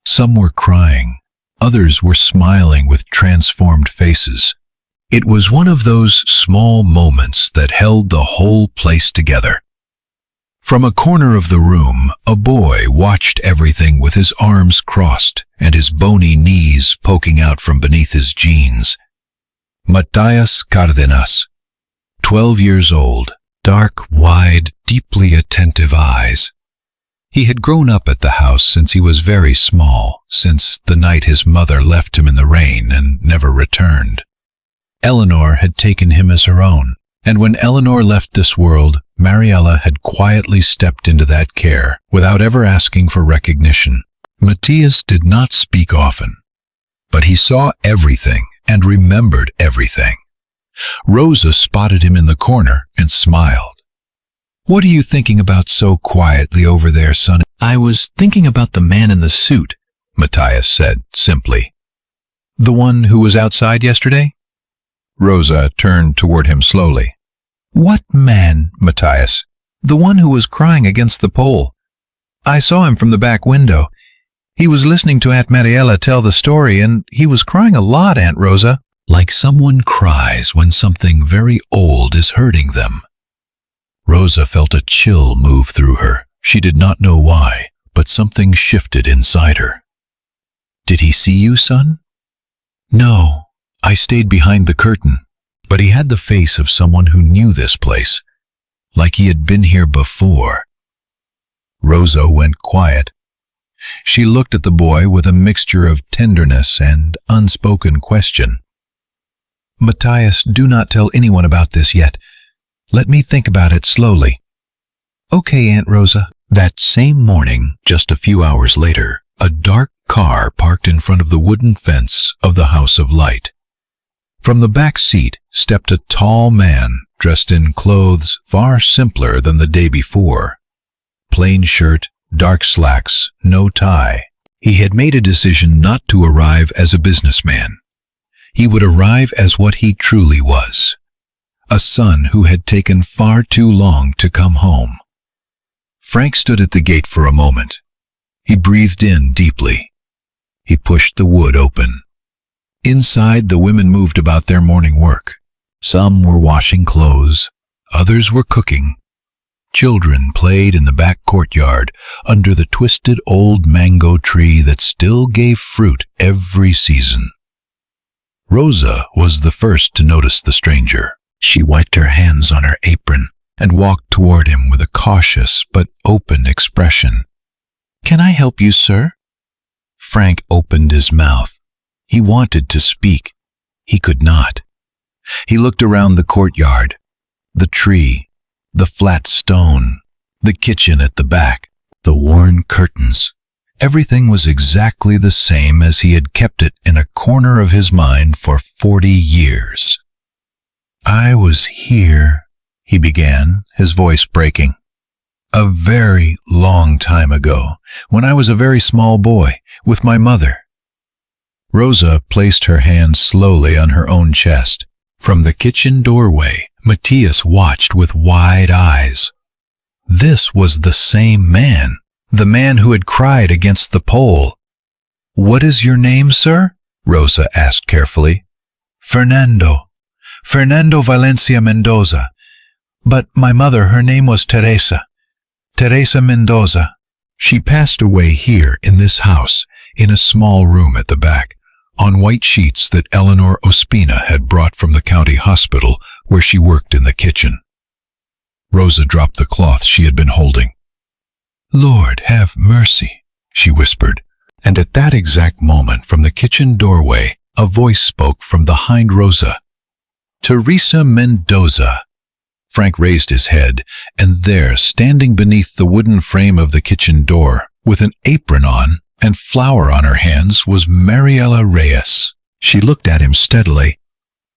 Some were crying, others were smiling with transformed faces. It was one of those small moments that held the whole place together. From a corner of the room, a boy watched everything with his arms crossed and his bony knees poking out from beneath his jeans. Matthias Cardenas, 12 years old, dark, wide, deeply attentive eyes. He had grown up at the house since he was very small, since the night his mother left him in the rain and never returned. Eleanor had taken him as her own, and when Eleanor left this world, Mariela had quietly stepped into that care without ever asking for recognition. Matthias did not speak often, but he saw everything and remembered everything. Rosa spotted him in the corner and smiled. "What are you thinking about so quietly over there, son?"
I was thinking about the man in the suit, Matthias said simply.
The one who was outside yesterday? Rosa turned toward him slowly.
What man,
Matthias.
The one who was crying against the pole. I saw him from the back window. He was listening to Aunt Mariela tell the story, and he was crying a lot, Aunt Rosa.
Like someone cries when something very old is hurting them. Rosa felt a chill move through her. She did not know why, but something shifted inside her. "Did he see you, son?" "No, I stayed behind the curtain." But he had the face of someone who knew this place, like he had been here before. Rosa went quiet. She looked at the boy with a mixture of tenderness and unspoken question.
Matthias, do not tell anyone about this yet. Let me think about it slowly. Okay, Aunt Rosa.
That same morning, just a few hours later, a dark car parked in front of the wooden fence of the House of Light. From the back seat stepped a tall man dressed in clothes far simpler than the day before. Plain shirt, dark slacks, no tie. He had made a decision not to arrive as a businessman. He would arrive as what he truly was, a son who had taken far too long to come home. Frank stood at the gate for a moment. He breathed in deeply. He pushed the wood open. Inside, the women moved about their morning work. Some were washing clothes, others were cooking. Children played in the back courtyard under the twisted old mango tree that still gave fruit every season. Rosa was the first to notice the stranger. She wiped her hands on her apron and walked toward him with a cautious but open expression.
Can I help you, sir?
Frank opened his mouth. He wanted to speak. He could not. He looked around the courtyard, the tree, the flat stone, the kitchen at the back, the worn curtains. Everything was exactly the same as he had kept it in a corner of his mind for 40 years. "I was here," he began, his voice breaking, "a very long time ago, when I was a very small boy, with my mother." Rosa placed her hand slowly on her own chest. From the kitchen doorway, Matthias watched with wide eyes. This was the same man, the man who had cried against the pole. "What is your name, sir?" Rosa asked carefully. Fernando Valencia Mendoza. But my mother, her name was Teresa Mendoza. She passed away here in this house, in a small room at the back, on white sheets that Eleanor Ospina had brought from the county hospital where she worked in the kitchen. Rosa dropped the cloth she had been holding. "Lord, have mercy," she whispered, and at that exact moment from the kitchen doorway a voice spoke from behind Rosa. "Teresa Mendoza." Frank raised his head, and there, standing beneath the wooden frame of the kitchen door, with an apron on and flour on her hands, was Mariela Reyes. She looked at him steadily.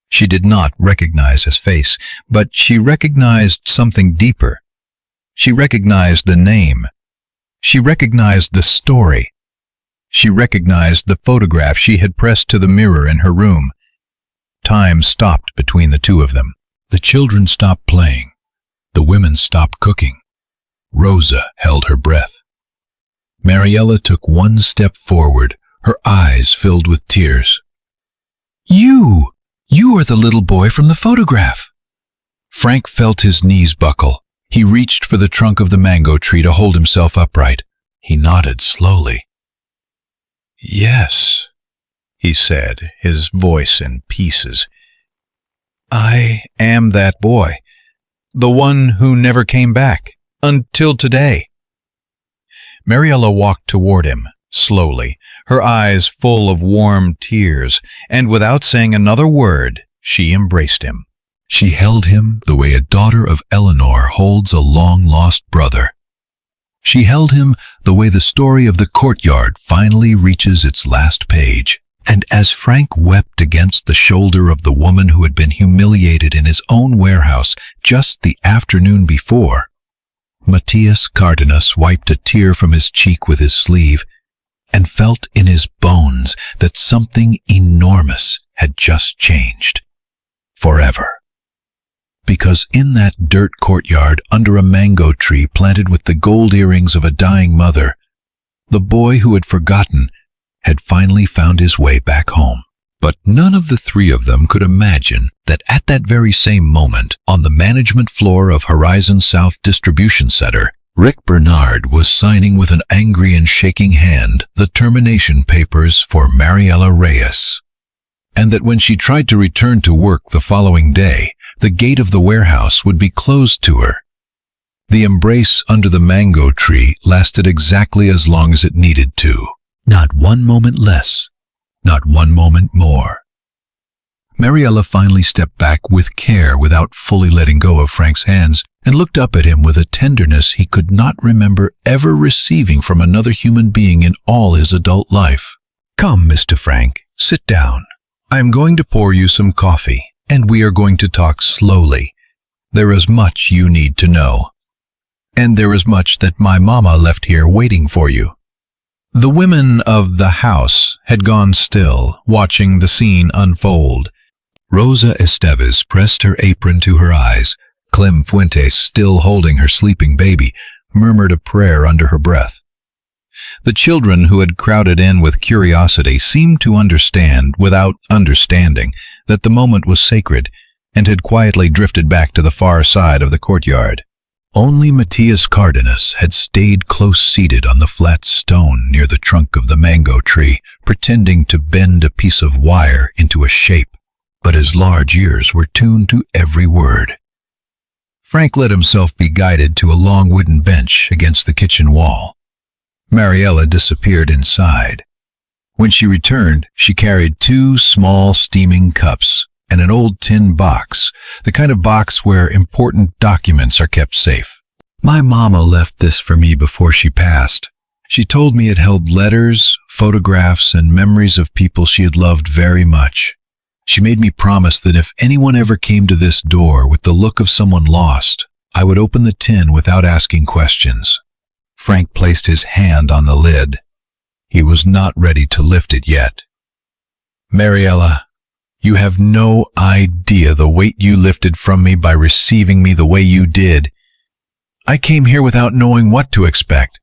She did not recognize his face, but she recognized something deeper. She recognized the name. She recognized the story. She recognized the photograph she had pressed to the mirror in her room. Time stopped between the two of them. The children stopped playing. The women stopped cooking. Rosa held her breath. Mariela took one step forward, her eyes filled with tears. You are the little boy from the photograph." Frank felt his knees buckle. He reached for the trunk of the mango tree to hold himself upright. He nodded slowly. "Yes," he said, his voice in pieces. "I am that boy.
The one who never came back, until today. Mariela walked toward him, slowly, her eyes full of warm tears, and without saying another word, she embraced him.
She held him the way a daughter of Eleanor holds a long-lost brother. She held him the way the story of the courtyard finally reaches its last page. And as Frank wept against the shoulder of the woman who had been humiliated in his own warehouse just the afternoon before, Matthias Cardenas wiped a tear from his cheek with his sleeve and felt in his bones that something enormous had just changed. Forever. Because in that dirt courtyard under a mango tree planted with the gold earrings of a dying mother, the boy who had forgotten had finally found his way back home. But none of the three of them could imagine that at that very same moment, on the management floor of Horizon South Distribution Center, Rick Bernard was signing with an angry and shaking hand the termination papers for Mariela Reyes. And that when she tried to return to work the following day, the gate of the warehouse would be closed to her. The embrace under the mango tree lasted exactly as long as it needed to. Not one moment less, not one moment more. Mariela finally stepped back with care without fully letting go of Frank's hands and looked up at him with a tenderness he could not remember ever receiving from another human being in all his adult life.
Come, Mr. Frank, sit down. I am going to pour you some coffee, and we are going to talk slowly. There is much you need to know. And there is much that my mama left here waiting for you. The women of the house had gone still, watching the scene unfold.
Rosa Estevez pressed her apron to her eyes. Clem Fuentes, still holding her sleeping baby, murmured a prayer under her breath. The children who had crowded in with curiosity seemed to understand, without understanding, that the moment was sacred, and had quietly drifted back to the far side of the courtyard. Only Matthias Cardenas had stayed close-seated on the flat stone near the trunk of the mango tree, pretending to bend a piece of wire into a shape, but his large ears were tuned to every word. Frank let himself be guided to a long wooden bench against the kitchen wall. Mariela disappeared inside. When she returned, she carried 2 small steaming cups and an old tin box, the kind of box where important documents are kept safe. My mama left this for me before she passed. She told me it held letters, photographs, and memories of people she had loved very much. She made me promise that if anyone ever came to this door with the look of someone lost, I would open the tin without asking questions. Frank placed his hand on the lid. He was not ready to lift it yet. Mariela, you have no idea the weight you lifted from me by receiving me the way you did. I came here without knowing what to expect,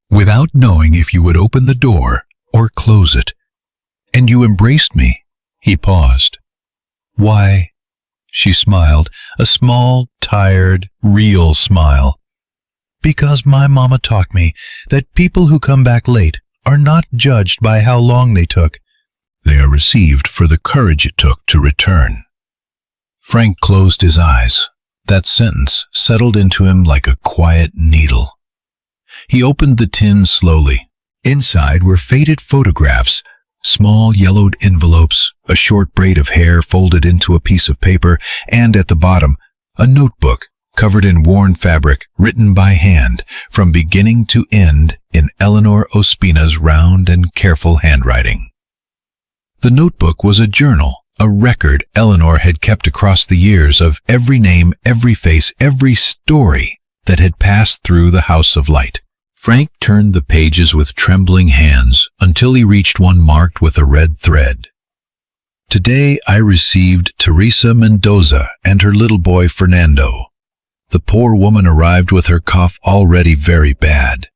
without knowing if you would open the door or close it. And you embraced me. He paused. Why? She smiled, a small, tired, real smile. Because my mama taught me that people who come back late are not judged by how long they took. They are received for the courage it took to return. Frank closed his eyes. That sentence settled into him like a quiet needle. He opened the tin slowly. Inside were faded photographs, small yellowed envelopes, a short braid of hair folded into a piece of paper, and at the bottom, a notebook covered in worn fabric, written by hand, from beginning to end in Eleanor Ospina's round and careful handwriting. The notebook was a journal, a record Eleanor had kept across the years of every name, every face, every story that had passed through the House of Light. Frank turned the pages with trembling hands until he reached one marked with a red thread. Today I received Teresa Mendoza and her little boy Fernando. The poor woman arrived with her cough already very bad.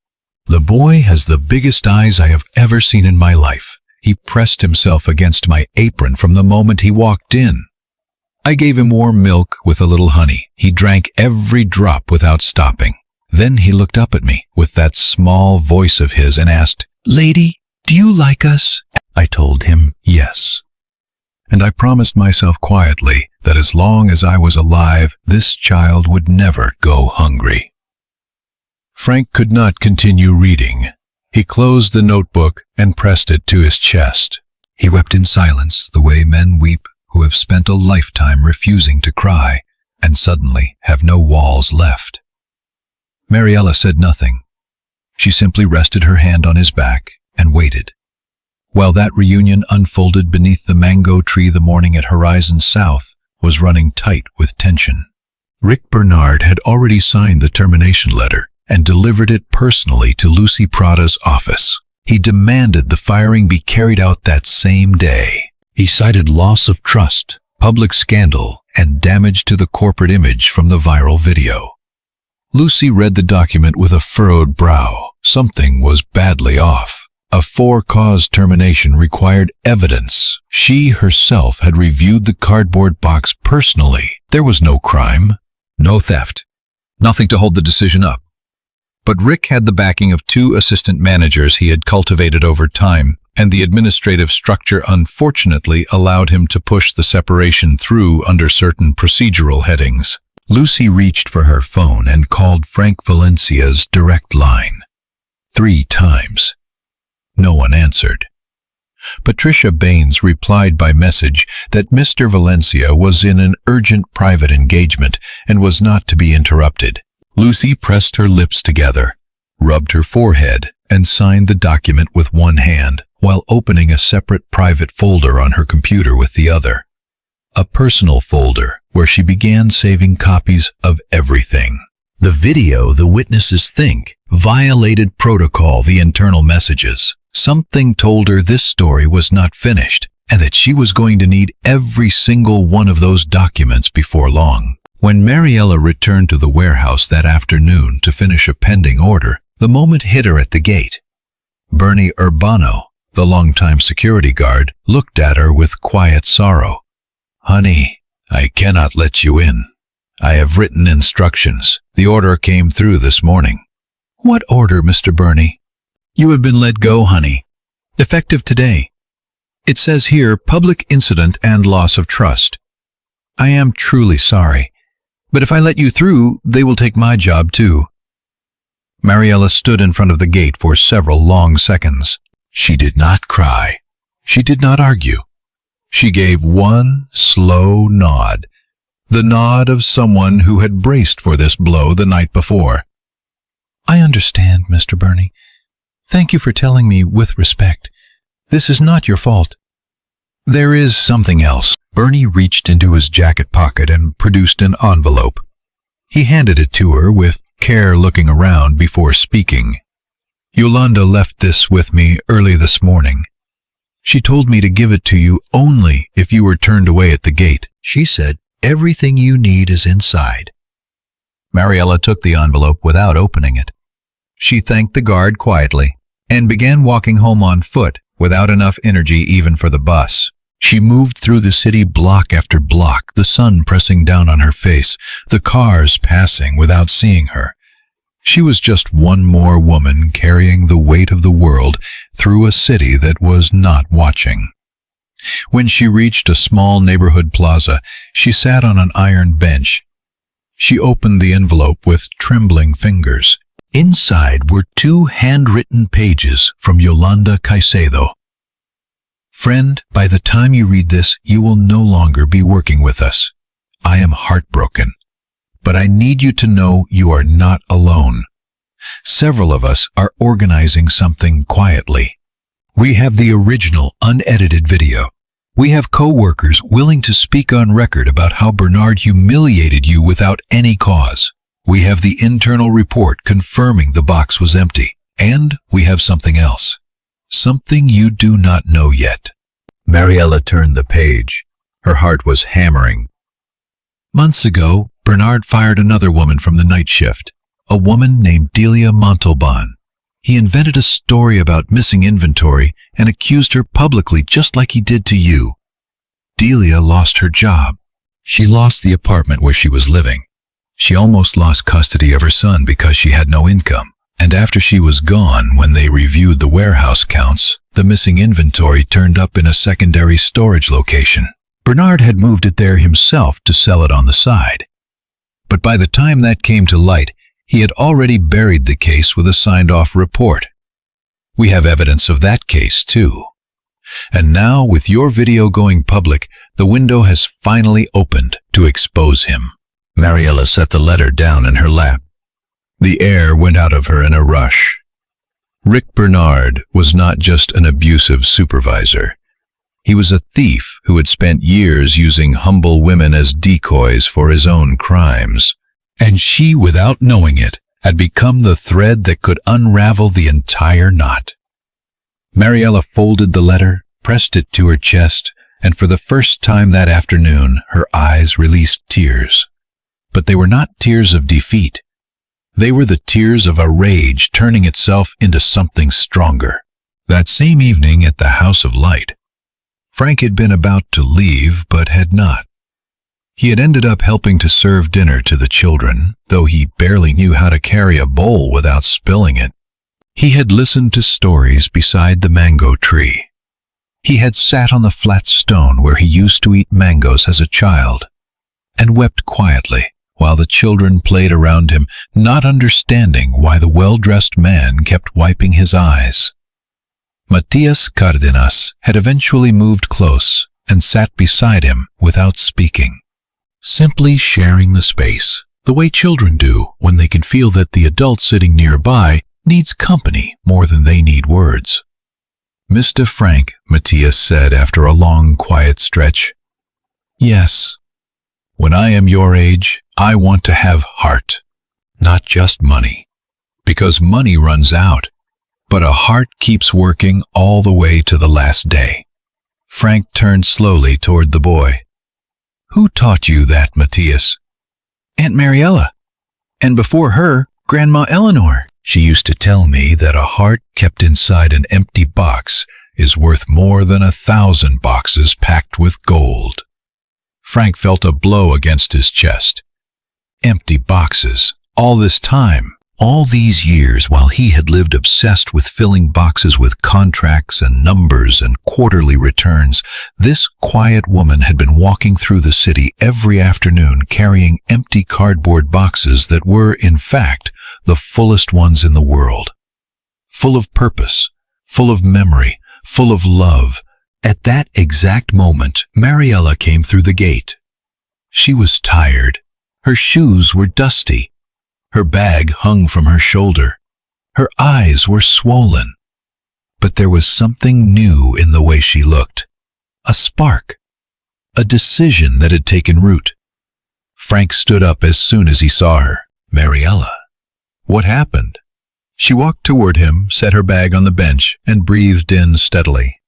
The boy has the biggest eyes I have ever seen in my life. He pressed himself against my apron from the moment he walked in. I gave him warm milk with a little honey. He drank every drop without stopping. Then he looked up at me with that small voice of his and asked, "Lady, do you like us?" I told him yes. and I promised myself quietly that as long as I was alive, this child would never go hungry. Frank could not continue reading. He closed the notebook and pressed it to his chest. He wept in silence, the way men weep who have spent a lifetime refusing to cry and suddenly have no walls left. Mariela said nothing. She simply rested her hand on his back and waited. While that reunion unfolded beneath the mango tree, the morning at Horizon South was running tight with tension. Rick Bernard had already signed the termination letter and delivered it personally to Lucy Prada's office. He demanded the firing be carried out that same day. He cited loss of trust, public scandal, and damage to the corporate image from the viral video. Lucy read the document with a furrowed brow. Something was badly off. A for-cause termination required evidence. She herself had reviewed the cardboard box personally. There was no crime, no theft, nothing to hold the decision up. But Rick had the backing of 2 assistant managers he had cultivated over time, and the administrative structure unfortunately allowed him to push the separation through under certain procedural headings. Lucy reached for her phone and called Frank Valencia's direct line. 3 times. No one answered. Patricia Baines replied by message that Mr. Valencia was in an urgent private engagement and was not to be interrupted. Lucy pressed her lips together, rubbed her forehead, and signed the document with one hand while opening a separate private folder on her computer with the other. A personal folder where she began saving copies of everything. The video the witnesses think violated protocol, the internal messages. Something told her this story was not finished and that she was going to need every single one of those documents before long. When Mariela returned to the warehouse that afternoon to finish a pending order, the moment hit her at the gate. Bernie Urbano, the longtime security guard, looked at her with quiet sorrow. "Honey, I cannot let you in. I have written instructions. The order came through this morning." "What order, Mr. Bernie?" "You have been let go, honey. Effective today. It says here, public incident and loss of trust. I am truly sorry. But if I let you through, they will take my job too." Mariela stood in front of the gate for several long seconds. She did not cry. She did not argue. She gave one slow nod, the nod of someone who had braced for this blow the night before. "I understand, Mr. Bernie. Thank you for telling me with respect. This is not your fault." "There is something else." Bernie reached into his jacket pocket and produced an envelope. He handed it to her with care, looking around before speaking. "Yolanda left this with me early this morning. She told me to give it to you only if you were turned away at the gate. She said everything you need is inside." Mariela took the envelope without opening it. She thanked the guard quietly and began walking home on foot without enough energy even for the bus. She moved through the city block after block, the sun pressing down on her face, the cars passing without seeing her. She was just one more woman carrying the weight of the world through a city that was not watching. When she reached a small neighborhood plaza, she sat on an iron bench. She opened the envelope with trembling fingers. Inside were 2 handwritten pages from Yolanda Caicedo. "Friend, by the time you read this, you will no longer be working with us. I am heartbroken, but I need you to know you are not alone. Several of us are organizing something quietly. We have the original, unedited video. We have co-workers willing to speak on record about how Bernard humiliated you without any cause. We have the internal report confirming the box was empty. And we have something else. Something you do not know yet." Mariela turned the page. Her heart was hammering. Months ago, Bernard fired another woman from the night shift, a woman named Delia Montalban. He invented a story about missing inventory and accused her publicly just like he did to you. Delia lost her job. She lost the apartment where she was living. She almost lost custody of her son because she had no income. And after she was gone, when they reviewed the warehouse counts, the missing inventory turned up in a secondary storage location.
Bernard had moved it there himself to sell it on the side. But by the time that came to light, he had already buried the case with a signed-off report. We have evidence of that case, too. And now, with your video going public, the window has finally opened to expose him.
Mariela set the letter down in her lap. The air went out of her in a rush. Rick Bernard was not just an abusive supervisor. He was a thief who had spent years using humble women as decoys for his own crimes. And she, without knowing it, had become the thread that could unravel the entire knot. Mariela folded the letter, pressed it to her chest, and for the first time that afternoon, her eyes released tears. But they were not tears of defeat. They were the tears of a rage turning itself into something stronger. That same evening at the House of Light, Frank had been about to leave, but had not. He had ended up helping to serve dinner to the children, though he barely knew how to carry a bowl without spilling it. He had listened to stories beside the mango tree. He had sat on the flat stone where he used to eat mangoes as a child, and wept quietly while the children played around him, not understanding why the well-dressed man kept wiping his eyes. Matias Cardenas had eventually moved close and sat beside him without speaking, simply sharing the space, the way children do when they can feel that the adult sitting nearby needs company more than they need words. "Mr. Frank," Matias said after a long, quiet stretch, "yes, when I am your age, I want to have heart, not just money, because money runs out, but a heart keeps working all the way to the last day." Frank turned slowly toward the boy. "Who taught you that, Matias?" "Aunt Mariela, and before her, Grandma Eleanor. She used to tell me that a heart kept inside an empty box is worth more than 1,000 boxes packed with gold." Frank felt a blow against his chest. Empty boxes. All this time, all these years while he had lived obsessed with filling boxes with contracts and numbers and quarterly returns, this quiet woman had been walking through the city every afternoon carrying empty cardboard boxes that were, in fact, the fullest ones in the world. Full of purpose, full of memory, full of love. At that exact moment, Mariela came through the gate. She was tired. Her shoes were dusty. Her bag hung from her shoulder. Her eyes were swollen. But there was something new in the way she looked. A spark. A decision that had taken root. Frank stood up as soon as he saw her. "Mariela, what happened?" She walked toward him, set her bag on the bench, and breathed in steadily.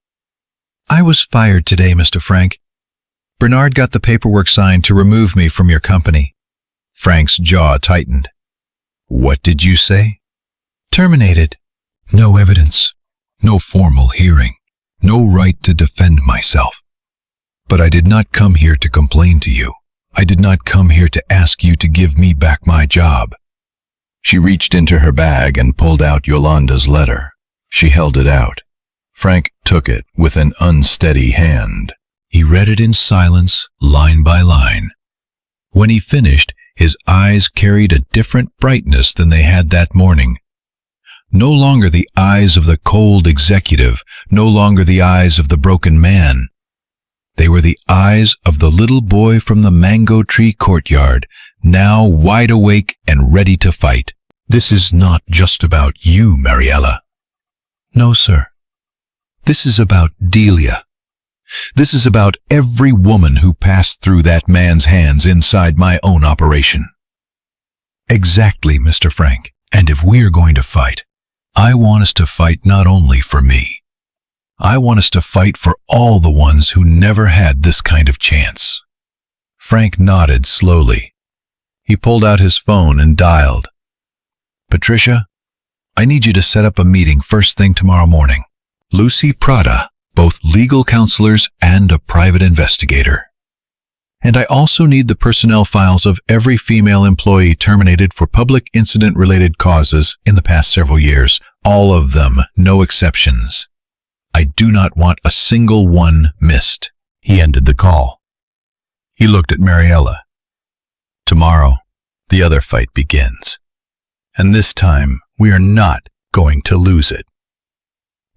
"I was fired today, Mr. Frank. Bernard got the paperwork signed to remove me from your company." Frank's jaw tightened. "What did you say?" "Terminated." "No evidence, no formal hearing, no right to defend myself. But I did not come here to complain to you. I did not come here to ask you to give me back my job." She reached into her bag and pulled out Yolanda's letter. She held it out. Frank took it with an unsteady hand. He read it in silence, line by line. When he finished, his eyes carried a different brightness than they had that morning. No longer the eyes of the cold executive, no longer the eyes of the broken man. They were the eyes of the little boy from the mango tree courtyard, now wide awake and ready to fight. "This is not just about you, Mariela." "No, sir. This is about Delia. This is about every woman who passed through that man's hands inside my own operation." "Exactly, Mr. Frank. And if we're going to fight, I want us to fight not only for me. I want us to fight for all the ones who never had this kind of chance." Frank nodded slowly. He pulled out his phone and dialed. "Patricia, I need you to set up a meeting first thing tomorrow morning. Lucy Prada, both legal counselors and a private investigator. And I also need the personnel files of every female employee terminated for public incident-related causes in the past several years. All of them, no exceptions. I do not want a single one missed." He ended the call.
He looked at Mariela. Tomorrow, the other fight begins. And this time, we are not going to lose it.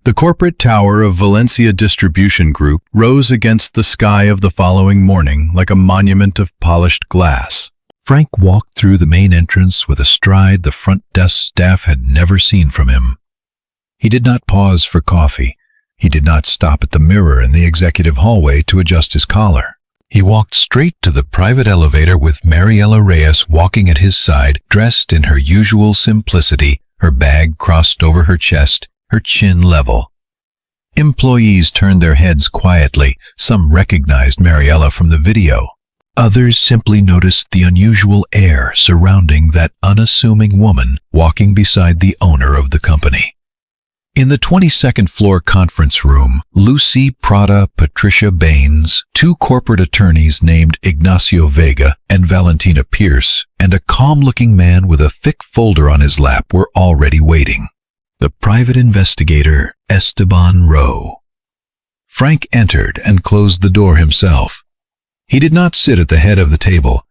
The corporate tower of Valencia Distribution Group rose against the sky of the following morning like a monument of polished glass. Frank walked through the main entrance with a stride the front desk staff had never seen from him. He did not pause for coffee. He did not stop at the mirror in the executive hallway to adjust his collar. He walked straight to the private elevator with Mariela Reyes walking at his side, dressed in her usual simplicity, her bag crossed over her chest, her chin level. Employees turned their heads quietly. Some recognized Mariela from the video. Others simply noticed the unusual air surrounding that unassuming woman walking beside the owner of the company. In the 22nd floor conference room, Lucy Prada Patricia Baines, two corporate attorneys named Ignacio Vega and Valentina Pierce, and a calm-looking man with a thick folder on his lap were already waiting. The private investigator, Esteban Rowe. Frank entered and closed the door himself. He did not sit at the head of the table.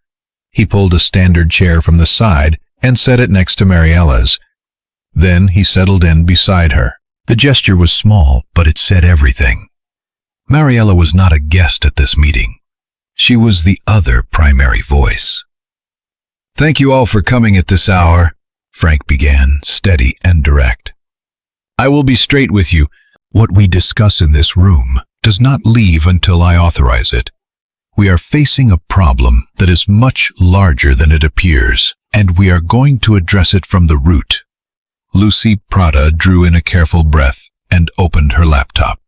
He pulled a standard chair from the side and set it next to Mariela's. Then he settled in beside her. The gesture was small, but it said everything. Mariela was not a guest at this meeting. She was the other primary voice. "Thank you all for coming at this hour," Frank began, steady and direct. "I will be straight with you. What we discuss in this room does not leave until I authorize it. We are facing a problem that is much larger than it appears, and we are going to address it from the root." Lucy Prada drew in a careful breath and opened her laptop.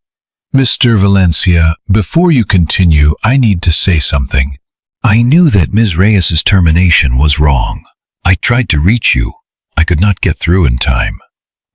"Mr. Valencia, before you continue, I need to say something. I knew that Ms. Reyes's termination was wrong. I tried to reach you. I could not get through in time.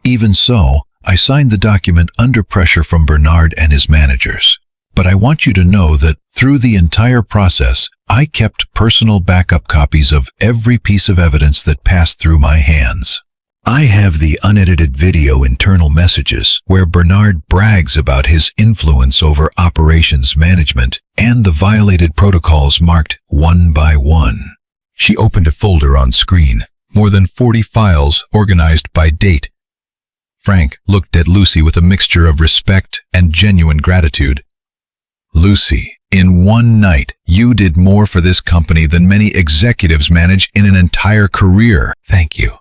Even so, I signed the document under pressure from Bernard and his managers. But I want you to know that through the entire process, I kept personal backup copies of every piece of evidence that passed through my hands. I have the unedited video internal messages where Bernard brags about his influence over operations management and the violated protocols marked one by one." She opened a folder on screen, more than 40 files organized by date. Frank looked at Lucy with a mixture of respect and genuine gratitude. "Lucy, in one night, you did more for this company than many executives manage in an entire career. Thank you."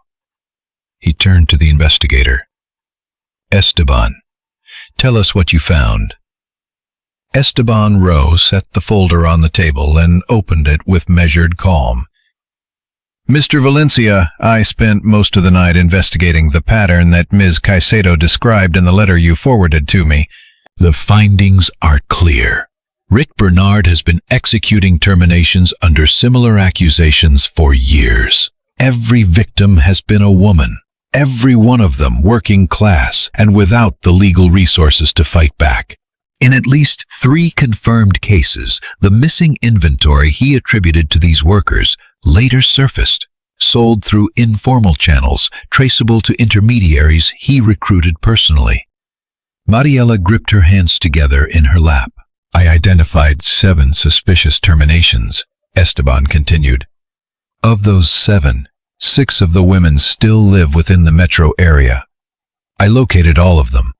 He turned to the investigator. "Esteban, tell us what you found." Esteban Rowe set the folder on the table and opened it with measured calm. "Mr. Valencia, I spent most of the night investigating the pattern that Ms. Caicedo described in the letter you forwarded to me. The findings are clear. Rick Bernard has been executing terminations under similar accusations for years. Every victim has been a woman. Every one of them working class and without the legal resources to fight back. In at least 3 confirmed cases, the missing inventory he attributed to these workers later surfaced, sold through informal channels traceable to intermediaries he recruited personally. Mariela gripped her hands together in her lap. "I identified 7 suspicious terminations," Esteban continued. "Of those 7, 6 of the women still live within the metro area. I located all of them.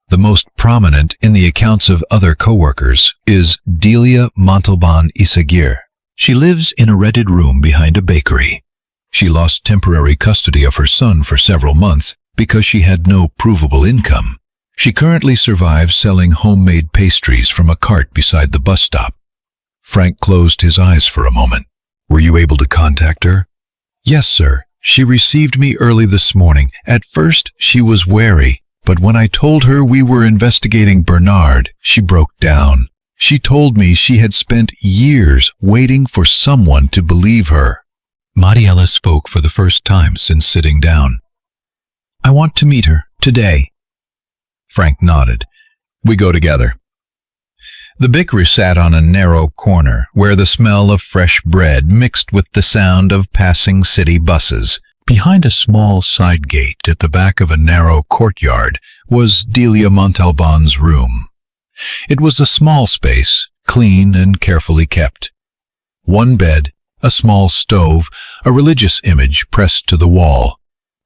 The most prominent in the accounts of other coworkers is Delia Montalban Isaguirre. She lives in a rented room behind a bakery. She lost temporary custody of her son for several months because she had no provable income. She currently survives selling homemade pastries from a cart beside the bus stop." Frank closed his eyes for a moment. "Were you able to contact her?" "Yes, sir. She received me early this morning. At first, she was wary, but when I told her we were investigating Bernard, she broke down. She told me she had spent years waiting for someone to believe her." Mariela spoke for the first time since sitting down. "I want to meet her, today." Frank nodded. "We go together." The bakery sat on a narrow corner where the smell of fresh bread mixed with the sound of passing city buses. Behind a small side gate at the back of a narrow courtyard was Delia Montalban's room. It was a small space, clean and carefully kept. One bed, a small stove, a religious image pressed to the wall,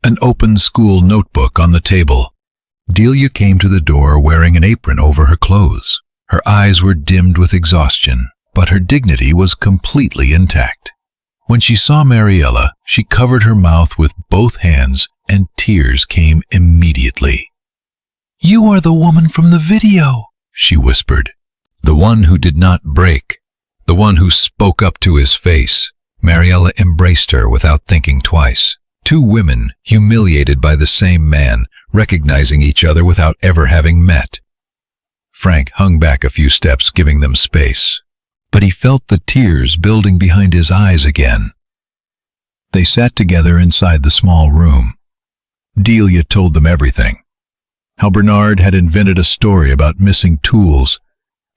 an open school notebook on the table.
Delia came to the door wearing an apron over her clothes. Her eyes were dimmed with exhaustion, but her dignity was completely intact. When she saw Mariela, she covered her mouth with both hands and tears came immediately. "You are the woman from the video," she whispered.
The one who did not break, the one who spoke up to his face. Mariela embraced her without thinking twice. Two women, humiliated by the same man, recognizing each other without ever having met. Frank hung back a few steps, giving them space. But he felt the tears building behind his eyes again. They sat together inside the small room. Delia told them everything. How Bernard had invented a story about missing tools,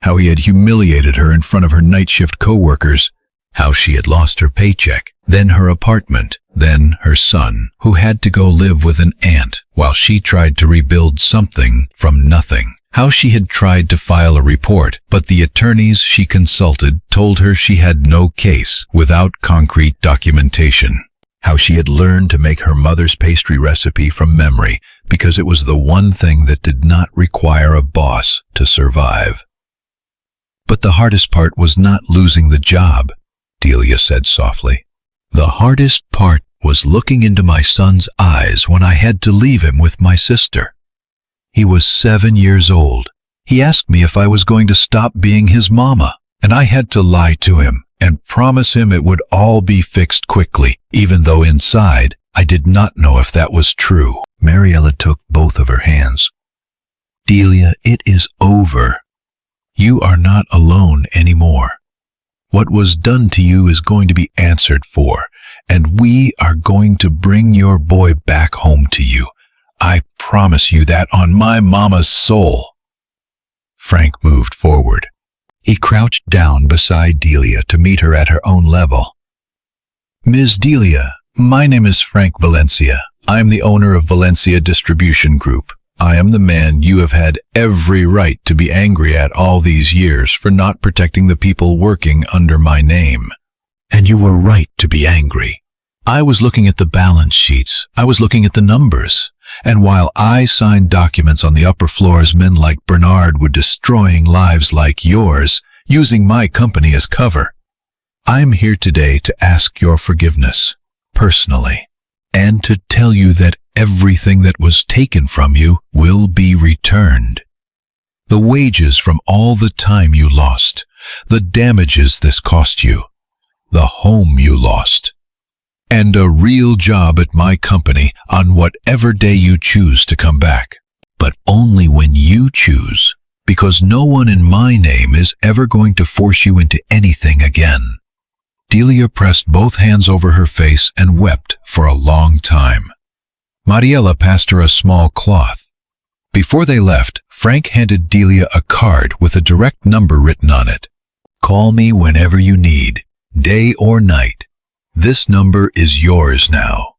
how he had humiliated her in front of her night shift coworkers, how she had lost her paycheck, then her apartment, then her son, who had to go live with an aunt while she tried to rebuild something from nothing. How she had tried to file a report, but the attorneys she consulted told her she had no case without concrete documentation. How she had learned to make her mother's pastry recipe from memory because it was the one thing that did not require a boss to survive. But the hardest part was not losing the job, Delia said softly. The hardest part was looking into my son's eyes when I had to leave him with my sister. He was 7 years old. He asked me if I was going to stop being his mama, and I had to lie to him and promise him it would all be fixed quickly, even though inside I did not know if that was true. Mariela took both of her hands. Delia, it is over. You are not alone anymore. What was done to you is going to be answered for, and we are going to bring your boy back home to you. I promise you that on my mama's soul. Frank moved forward. He crouched down beside Delia to meet her at her own level. Ms. Delia, my name is Frank Valencia. I am the owner of Valencia Distribution Group. I am the man you have had every right to be angry at all these years for not protecting the people working under my name. And you were right to be angry. I was looking at the balance sheets. I was looking at the numbers. And while I signed documents on the upper floors, men like Bernard were destroying lives like yours, using my company as cover. I'm here today to ask your forgiveness, personally, and to tell you that everything that was taken from you will be returned. The wages from all the time you lost, the damages this cost you, the home you lost, and a real job at my company on whatever day you choose to come back. But only when you choose, because no one in my name is ever going to force you into anything again. Delia pressed both hands over her face and wept for a long time. Mariela passed her a small cloth. Before they left, Frank handed Delia a card with a direct number written on it. Call me whenever you need, day or night. This number is yours now.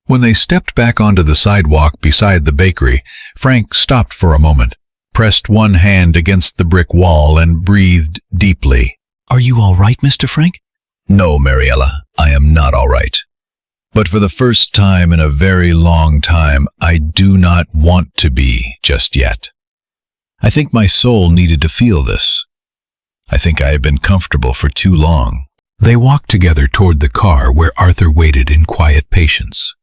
When they stepped back onto the sidewalk beside the bakery, Frank stopped for a moment, pressed one hand against the brick wall, and breathed deeply. Are you all right, Mr. Frank? No, Mariela, I am not all right. But for the first time in a very long time, I do not want to be just yet. I think my soul needed to feel this. I think I have been comfortable for too long. They walked together toward the car where Arthur waited in quiet patience.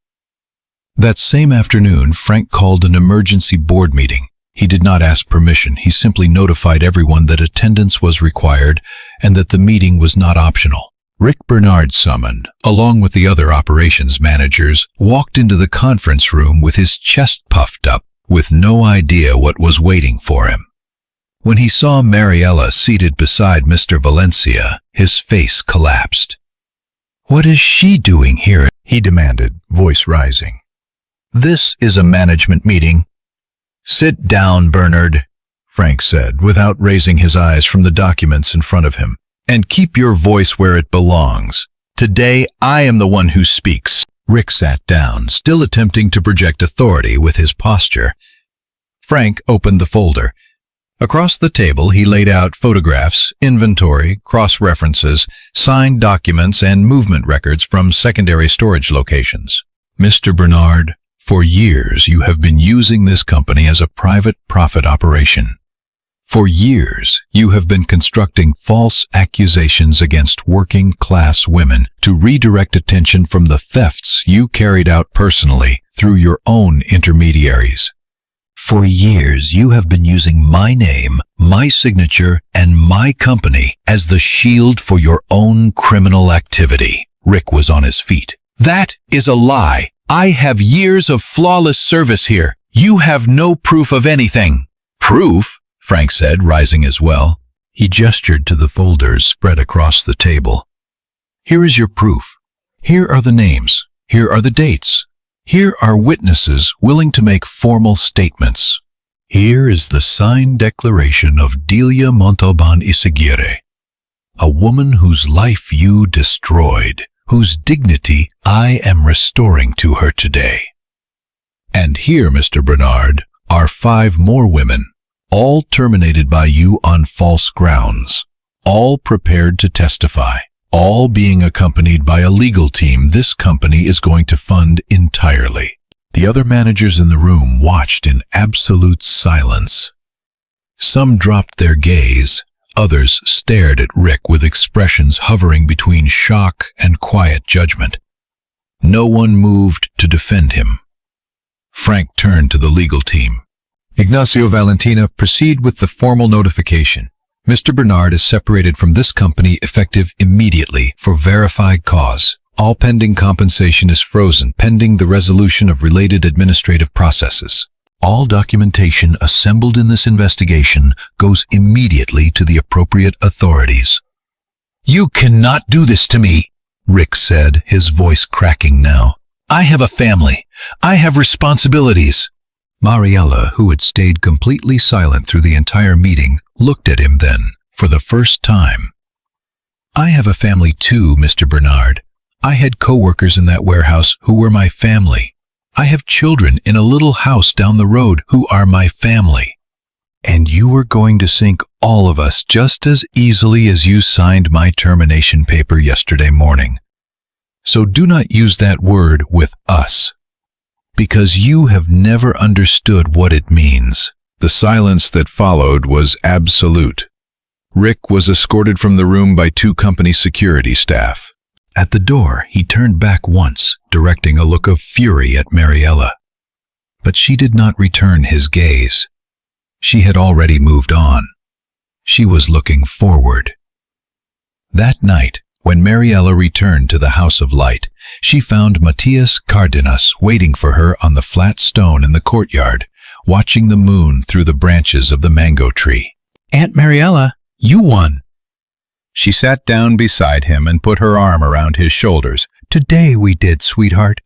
That same afternoon, Frank called an emergency board meeting. He did not ask permission. He simply notified everyone that attendance was required and that the meeting was not optional. Rick Bernard, summoned, along with the other operations managers, walked into the conference room with his chest puffed up, with no idea what was waiting for him. When he saw Mariela seated beside Mr. Valencia, his face collapsed. What is she doing here? He demanded, voice rising. This is a management meeting. Sit down, Bernard, Frank said, without raising his eyes from the documents in front of him. And keep your voice where it belongs. Today, I am the one who speaks. Rick sat down, still attempting to project authority with his posture. Frank opened the folder.
Across the table, he laid out photographs, inventory, cross-references, signed documents, and movement records from secondary storage locations.
Mr. Bernard, for years you have been using this company as a private profit operation. For years, you have been constructing false accusations against working-class women to redirect attention from the thefts you carried out personally through your own intermediaries.
For years, you have been using my name, my signature, and my company as the shield for your own criminal activity. Rick was on his feet.
That is a lie. I have years of flawless service here. You have no proof of anything.
Proof? Frank said, rising as well.
He gestured to the folders spread across the table. Here is your proof. Here are the names. Here are the dates. Here are witnesses willing to make formal statements. Here is the signed declaration of Delia Montalban Isaguirre, a woman whose life you destroyed, whose dignity I am restoring to her today. And here, Mr. Bernard, are 5 more women, all terminated by you on false grounds, all prepared to testify, all being accompanied by a legal team this company is going to fund entirely. The other managers in the room watched in absolute silence. Some dropped their gaze, others stared at Rick with expressions hovering between shock and quiet judgment. No one moved to defend him. Frank turned to the legal team. Ignacio Valentina, proceed with the formal notification. Mr. Bernard is separated from this company effective immediately for verified cause. All pending compensation is frozen pending the resolution of related administrative processes. All documentation assembled in this investigation goes immediately to the appropriate authorities.
You cannot do this to me, Rick said, his voice cracking now. I have a family. I have responsibilities.
Mariela, who had stayed completely silent through the entire meeting, looked at him then, for the first time. I have a family too, Mr. Bernard. I had coworkers in that warehouse who were my family. I have children in a little house down the road who are my family. And you were going to sink all of us just as easily as you signed my termination paper yesterday morning. So do not use that word with us, because you have never understood what it means.
The silence that followed was absolute. Rick was escorted from the room by 2 company security staff.
At the door, he turned back once, directing a look of fury at Mariela. But she did not return his gaze. She had already moved on. She was looking forward. That night, when Mariela returned to the House of Light, she found Matias Cardenas waiting for her on the flat stone in the courtyard, watching the moon through the branches of the mango tree.
Aunt Mariela, you won. She sat down beside him and put her arm around his shoulders.
Today we did, sweetheart.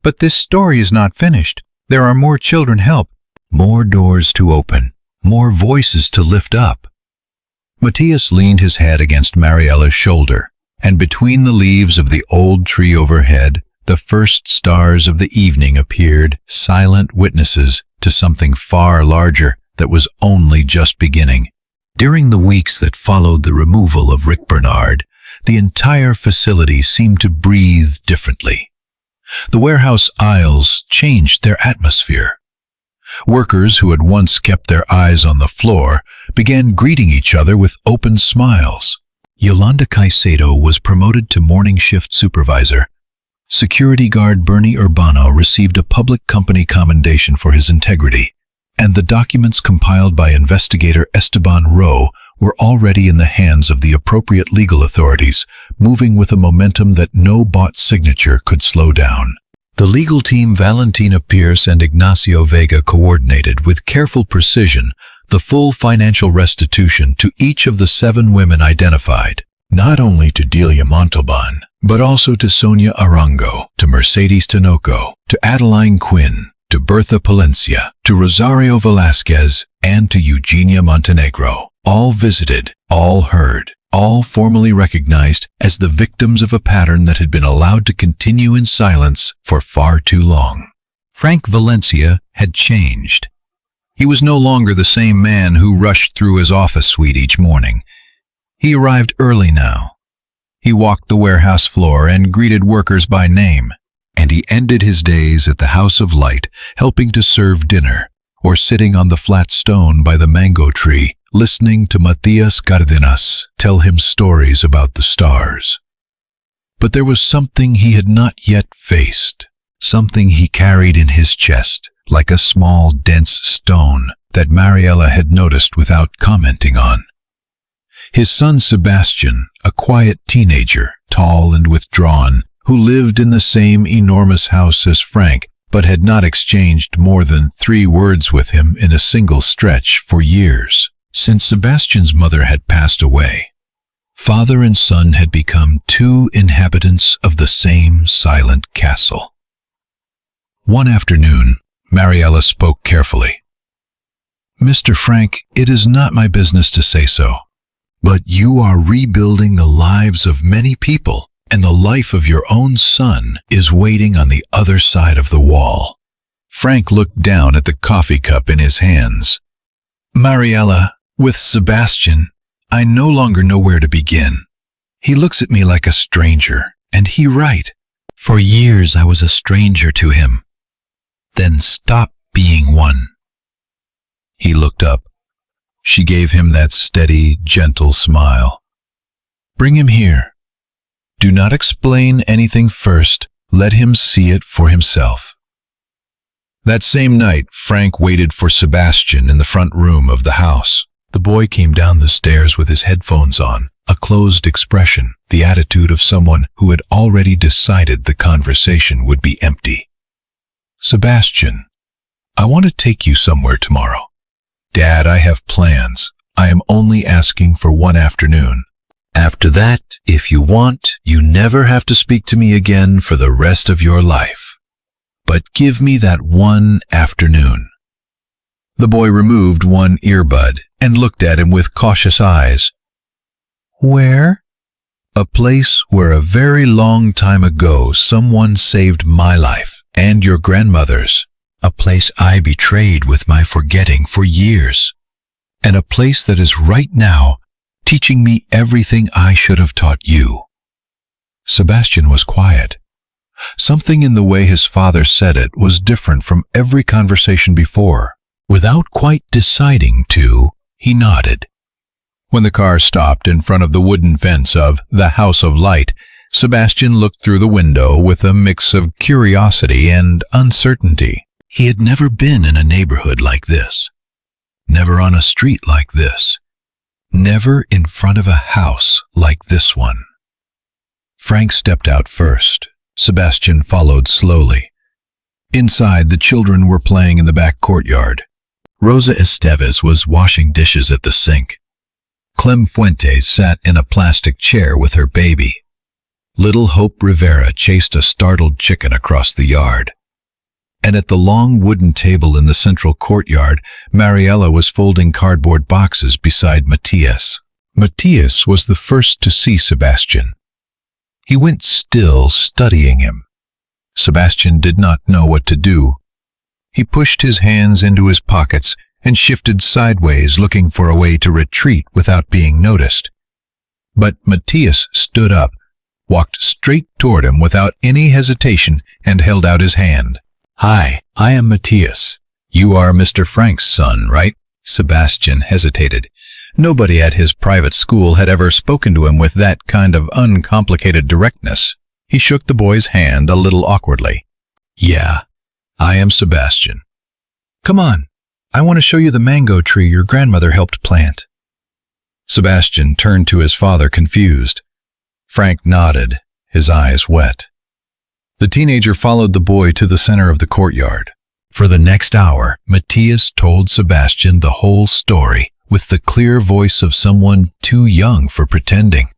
But this story is not finished. There are more children help.
More doors to open. More voices to lift up. Matias leaned his head against Mariela's shoulder, and between the leaves of the old tree overhead, the first stars of the evening appeared, silent witnesses to something far larger that was only just beginning. During the weeks that followed the removal of Rick Bernard, the entire facility seemed to breathe differently. The warehouse aisles changed their atmosphere. Workers who had once kept their eyes on the floor began greeting each other with open smiles. Yolanda Caicedo was promoted to morning shift supervisor. Security guard Bernie Urbano received a public company commendation for his integrity, and the documents compiled by investigator Esteban Rowe were already in the hands of the appropriate legal authorities, moving with a momentum that no bot signature could slow down. The legal team Valentina Pierce and Ignacio Vega coordinated with careful precision the full financial restitution to each of the 7 women identified, not only to Delia Montalban, but also to Sonia Arango, to Mercedes Tinoco, to Adeline Quinn, to Bertha Palencia, to Rosario Velasquez, and to Eugenia Montenegro. All visited, all heard, all formally recognized as the victims of a pattern that had been allowed to continue in silence for far too long. Frank Valencia had changed.
He was no longer the same man who rushed through his office suite each morning. He arrived early now. He walked the warehouse floor and greeted workers by name. And he ended his days at the House of Light, helping to serve dinner, or sitting on the flat stone by the mango tree, listening to Matías Cárdenas tell him stories about the stars. But there was something he had not yet faced, something he carried in his chest, like a small, dense stone that Mariela had noticed without commenting on. His son Sebastian, a quiet teenager, tall and withdrawn, who lived in the same enormous house as Frank, but had not exchanged more than 3 words with him in a single stretch for years. Since Sebastian's mother had passed away, father and son had become 2 inhabitants of the same silent castle. One afternoon, Mariela spoke carefully. "Mr. Frank, it is not my business to say so, but you are rebuilding the lives of many people, and the life of your own son is waiting on the other side of the wall." Frank looked down at the coffee cup in his hands. "Mariela, with Sebastian, I no longer know where to begin. He looks at me like a stranger, and he right. For years I was a stranger to him. Then stop being one." He looked up. She gave him that steady, gentle smile. "Bring him here. Do not explain anything first. Let him see it for himself." That same night, Frank waited for Sebastian in the front room of the house. The boy came down the stairs with his headphones on, a closed expression, the attitude of someone who had already decided the conversation would be empty. "Sebastian, I want to take you somewhere tomorrow." "Dad, I have plans. I am only asking for one afternoon. After that, if you want, you never have to speak to me again for the rest of your life. But give me that one afternoon." The boy removed one earbud and looked at him with cautious eyes. "Where?" "A place where a very long time ago someone saved my life and your grandmother's. A place I betrayed with my forgetting for years. And a place that is right now teaching me everything I should have taught you." Sebastian was quiet. Something in the way his father said it was different from every conversation before. Without quite deciding to, he nodded. When the car stopped in front of the wooden fence of the House of Light, Sebastian looked through the window with a mix of curiosity and uncertainty. He had never been in a neighborhood like this. Never on a street like this. Never in front of a house like this one. Frank stepped out first. Sebastian followed slowly. Inside, the children were playing in the back courtyard. Rosa Estevez was washing dishes at the sink. Clem Fuentes sat in a plastic chair with her baby. Little Hope Rivera chased a startled chicken across the yard. And at the long wooden table in the central courtyard, Mariela was folding cardboard boxes beside Matías. Matías was the first to see Sebastian. He went still, studying him. Sebastian did not know what to do. He pushed his hands into his pockets and shifted sideways, looking for a way to retreat without being noticed. But Matías stood up, walked straight toward him without any hesitation, and held out his hand. "Hi, I am Matías. You are Mr. Frank's son, right?" Sebastian hesitated. Nobody at his private school had ever spoken to him with that kind of uncomplicated directness. He shook the boy's hand a little awkwardly. "Yeah, I am Sebastian. Come on, I want to show you the mango tree your grandmother helped plant." Sebastian turned to his father confused. Frank nodded, his eyes wet. The teenager followed the boy to the center of the courtyard. For the next hour, Matías told Sebastian the whole story with the clear voice of someone too young for pretending.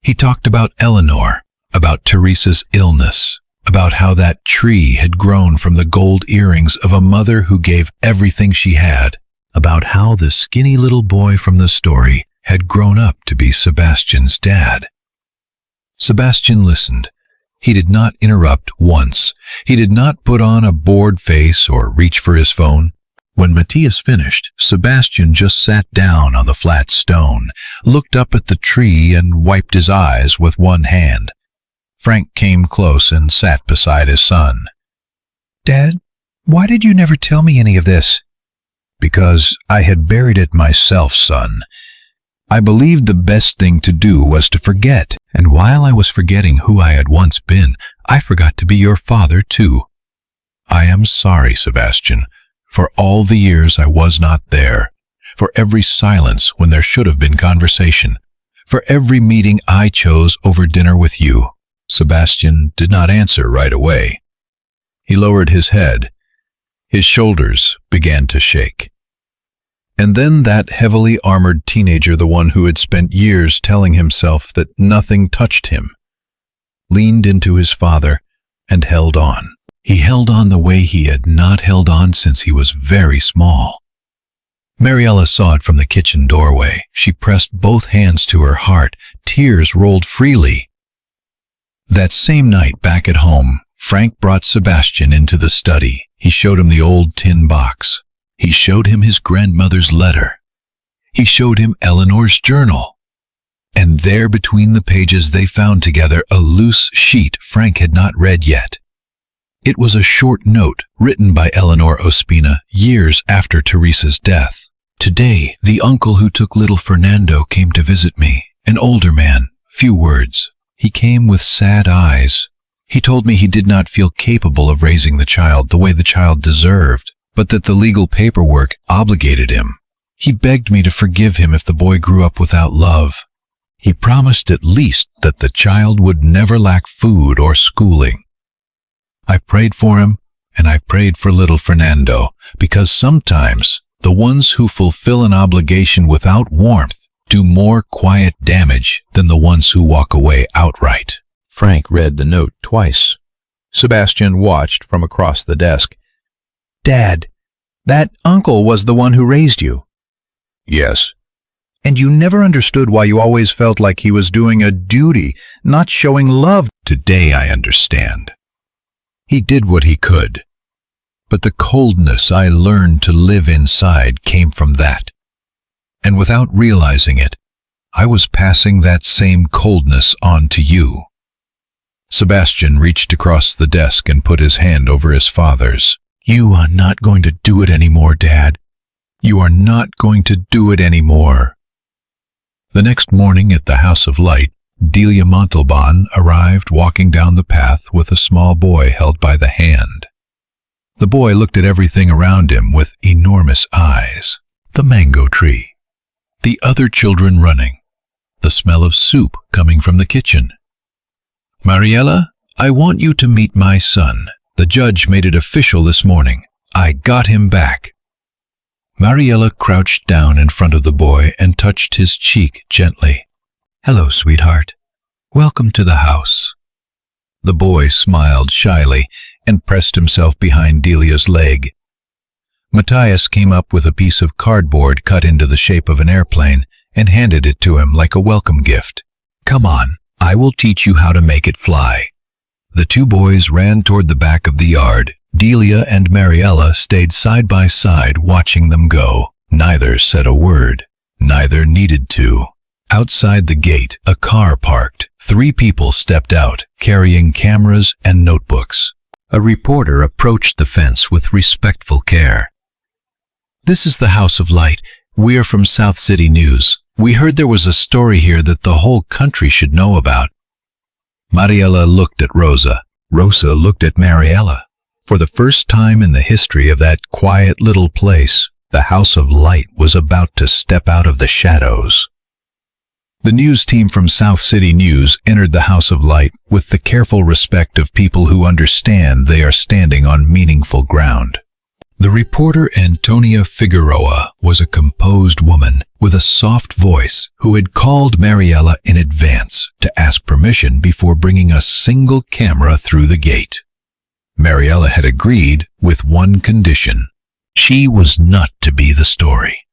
He talked about Eleanor, about Teresa's illness, about how that tree had grown from the gold earrings of a mother who gave everything she had, about how the skinny little boy from the story had grown up to be Sebastian's dad. Sebastian listened. He did not interrupt once. He did not put on a bored face or reach for his phone. When Matthias finished, Sebastian just sat down on the flat stone, looked up at the tree, and wiped his eyes with one hand. Frank came close and sat beside his son. "Dad, why did you never tell me any of this?" "Because I had buried it myself, son. I believed the best thing to do was to forget.
And while I was forgetting who I had once been, I forgot to be your father, too. I am sorry, Sebastian, for all the years I was not there, for every silence when there should have been conversation, for every meeting I chose over dinner with you." Sebastian did not answer right away. He lowered his head. His shoulders began to shake. And then that heavily armored teenager, the one who had spent years telling himself that nothing touched him, leaned into his father and held on. He held on the way he had not held on since he was very small. Mariela saw it from the kitchen doorway. She pressed both hands to her heart. Tears rolled freely. That same night back at home, Frank brought Sebastian into the study. He showed him the old tin box. He showed him his grandmother's letter. He showed him Eleanor's journal. And there between the pages they found together a loose sheet Frank had not read yet. It was a short note written by Eleanor Ospina years after Teresa's death. "Today, the uncle who took little Fernando came to visit me, an older man, few words. He came with sad eyes. He told me he did not feel capable of raising the child the way the child deserved, but that the legal paperwork obligated him. He begged me to forgive him if the boy grew up without love. He promised at least that the child would never lack food or schooling. I prayed for him, and I prayed for little Fernando, because sometimes the ones who fulfill an obligation without warmth do more quiet damage than the ones who walk away outright."
Frank read the note twice. Sebastian watched from across the desk. "Dad, that uncle was the one who raised you."
"Yes."
"And you never understood why you always felt like he was doing a duty, not showing love."
"Today I understand. He did what he could. But the coldness I learned to live inside came from that. And without realizing it, I was passing that same coldness on to you." Sebastian reached across the desk and put his hand over his father's. "You are not going to do it anymore, Dad. You are not going to do it anymore." The next morning at the House of Light, Delia Montalban arrived walking down the path with a small boy held by the hand. The boy looked at everything around him with enormous eyes. The mango tree, the other children running, the smell of soup coming from the kitchen. "Mariela, I want you to meet my son. The judge made it official this morning. I got him back." Mariela crouched down in front of the boy and touched his cheek gently. "Hello, sweetheart. Welcome to the house." The boy smiled shyly and pressed himself behind Delia's leg. Matthias came up with a piece of cardboard cut into the shape of an airplane and handed it to him like a welcome gift. "Come on, I will teach you how to make it fly." The two boys ran toward the back of the yard. Delia and Mariela stayed side by side watching them go. Neither said a word. Neither needed to. Outside the gate, a car parked. 3 people stepped out, carrying cameras and notebooks. A reporter approached the fence with respectful care. "This is the House of Light. We are from South City News. We heard there was a story here that the whole country should know about." Mariela looked at Rosa. Rosa looked at Mariela. For the first time in the history of that quiet little place, the House of Light was about to step out of the shadows. The news team from South City News entered the House of Light with the careful respect of people who understand they are standing on meaningful ground. The reporter Antonia Figueroa was a composed woman with a soft voice who had called Mariela in advance to ask permission before bringing a single camera through the gate. Mariela had agreed with one condition. She was not to be the story.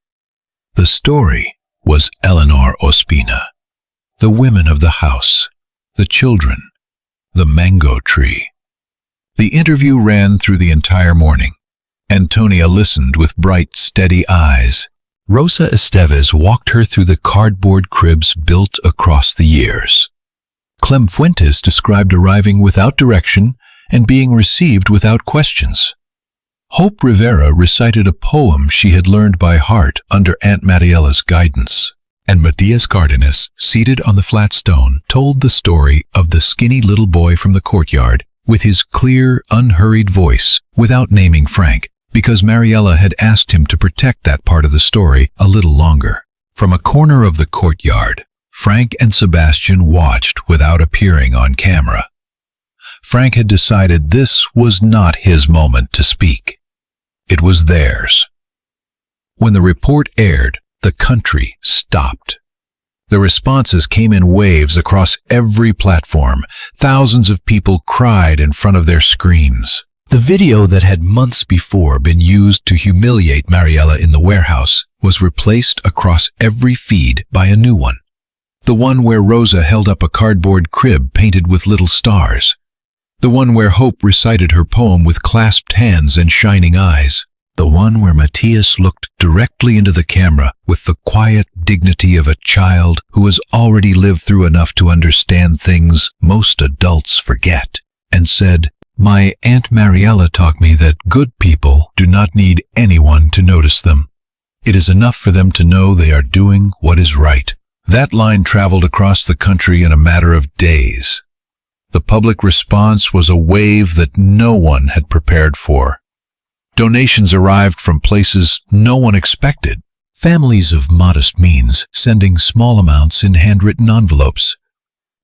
The story was Eleanor Ospina, the women of the house, the children, the mango tree. The interview ran through the entire morning.
Antonia listened with bright, steady eyes.
Rosa Estevez walked her through the cardboard cribs built across the years. Clem Fuentes described arriving without direction and being received without questions. Hope Rivera recited a poem she had learned by heart under Aunt Mariela's guidance. And Matias Cardenas, seated on the flat stone, told the story of the skinny little boy from the courtyard with his clear, unhurried voice, without naming Frank, because Mariela had asked him to protect that part of the story a little longer. From a corner of the courtyard, Frank and Sebastian watched without appearing on camera. Frank had decided this was not his moment to speak. It was theirs. When the report aired, the country stopped. The responses came in waves across every platform. Thousands of people cried in front of their screens. The video that had months before been used to humiliate Mariela in the warehouse was replaced across every feed by a new one. The one where Rosa held up a cardboard crib painted with little stars. The one where Hope recited her poem with clasped hands and shining eyes. The one where Matias looked directly into the camera with the quiet dignity of a child who has already lived through enough to understand things most adults forget, and said, "My Aunt Mariela taught me that good people do not need anyone to notice them. It is enough for them to know they are doing what is right." That line traveled across the country in a matter of days. The public response was a wave that no one had prepared for. Donations arrived from places no one expected. Families of modest means sending small amounts in handwritten envelopes.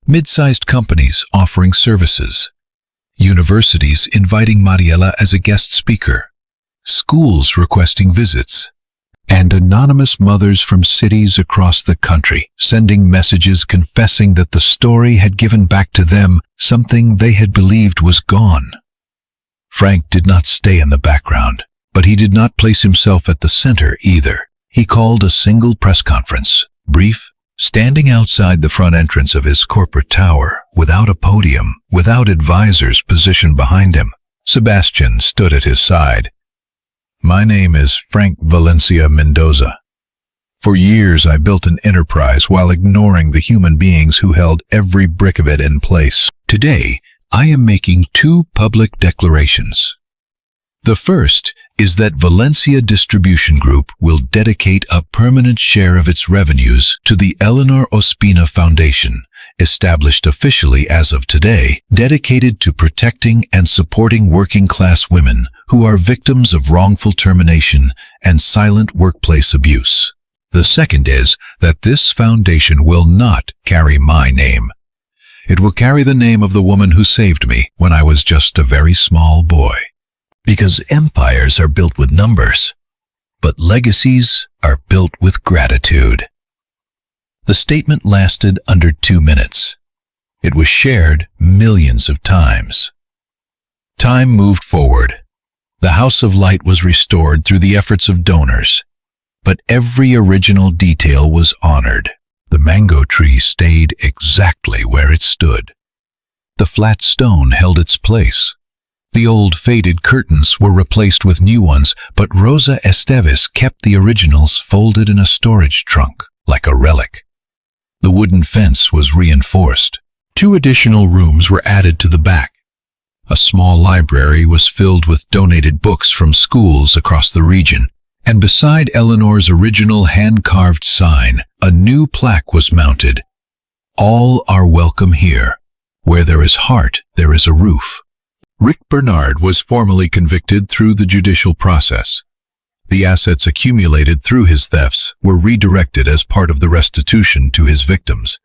Mid-sized companies offering services. Universities inviting Mariela as a guest speaker. Schools requesting visits. And anonymous mothers from cities across the country sending messages confessing that the story had given back to them something they had believed was gone. Frank did not stay in the background, but he did not place himself at the center either. He called a single press conference, brief, standing outside the front entrance of his corporate tower, without a podium, without advisors positioned behind him. Sebastian stood at his side. "My name is Frank Valencia Mendoza. For years I built an enterprise while ignoring the human beings who held every brick of it in place. Today, I am making two public declarations. The first is that Valencia Distribution Group will dedicate a permanent share of its revenues to the Eleanor Ospina Foundation, established officially as of today, dedicated to protecting and supporting working-class women who are victims of wrongful termination and silent workplace abuse. The second is that this foundation will not carry my name. It will carry the name of the woman who saved me when I was just a very small boy. Because empires are built with numbers, but legacies are built with gratitude." The statement lasted under 2 minutes. It was shared millions of times. Time moved forward. The House of Light was restored through the efforts of donors, but every original detail was honored. The mango tree stayed exactly where it stood. The flat stone held its place. The old faded curtains were replaced with new ones, but Rosa Estevez kept the originals folded in a storage trunk, like a relic. The wooden fence was reinforced. 2 additional rooms were added to the back. A small library was filled with donated books from schools across the region, and beside Eleanor's original hand-carved sign, a new plaque was mounted. "All are welcome here. Where there is heart, there is a roof." Rick Bernard was formally convicted through the judicial process. The assets accumulated through his thefts were redirected as part of the restitution to his victims.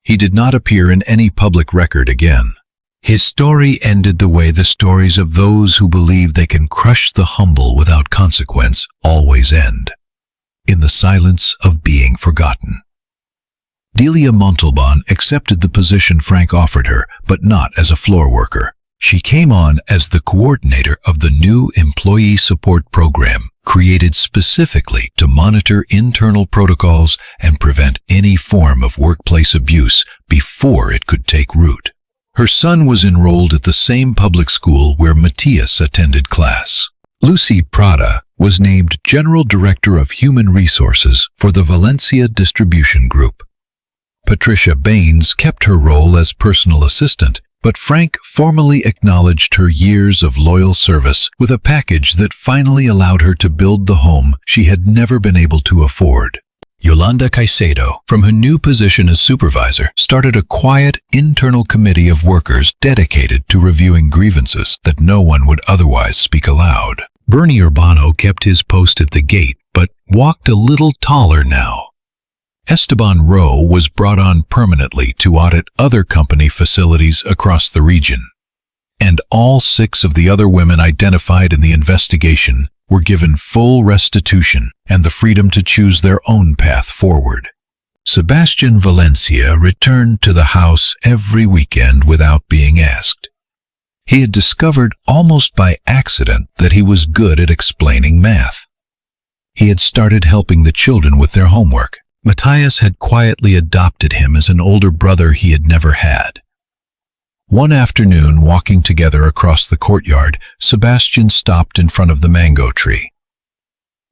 He did not appear in any public record again. His story ended the way the stories of those who believe they can crush the humble without consequence always end, in the silence of being forgotten. Delia Montalban accepted the position Frank offered her, but not as a floor worker. She came on as the coordinator of the new employee support program, created specifically to monitor internal protocols and prevent any form of workplace abuse before it could take root. Her son was enrolled at the same public school where Matias attended class. Lucy Prada was named General Director of Human Resources for the Valencia Distribution Group. Patricia Baines kept her role as personal assistant, but Frank formally acknowledged her years of loyal service with a package that finally allowed her to build the home she had never been able to afford. Yolanda Caicedo, from her new position as supervisor, started a quiet internal committee of workers dedicated to reviewing grievances that no one would otherwise speak aloud. Bernie Urbano kept his post at the gate, but walked a little taller now. Esteban Rowe was brought on permanently to audit other company facilities across the region. And all 6 of the other women identified in the investigation were given full restitution and the freedom to choose their own path forward. Sebastian Valencia returned to the house every weekend without being asked. He had discovered almost by accident that he was good at explaining math. He had started helping the children with their homework. Matthias had quietly adopted him as an older brother he had never had. One afternoon, walking together across the courtyard, Sebastian stopped in front of the mango tree.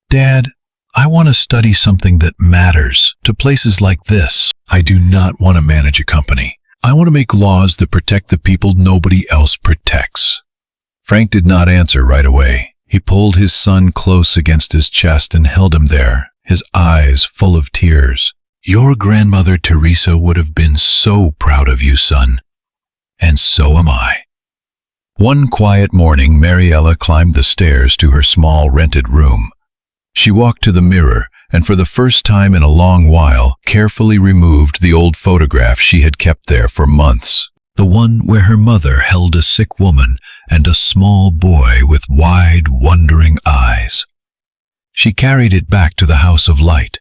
"Dad, I want to study something that matters to places like this. I do not want to manage a company. I want to make laws that protect the people nobody else protects." Frank did not answer right away. He pulled his son close against his chest and held him there, his eyes full of tears. "Your grandmother Teresa would have been so proud of you, son. And so am I." One quiet morning, Mariela climbed the stairs to her small rented room. She walked to the mirror and for the first time in a long while carefully removed the old photograph she had kept there for months. The one where her mother held a sick woman and a small boy with wide, wondering eyes. She carried it back to the House of Light.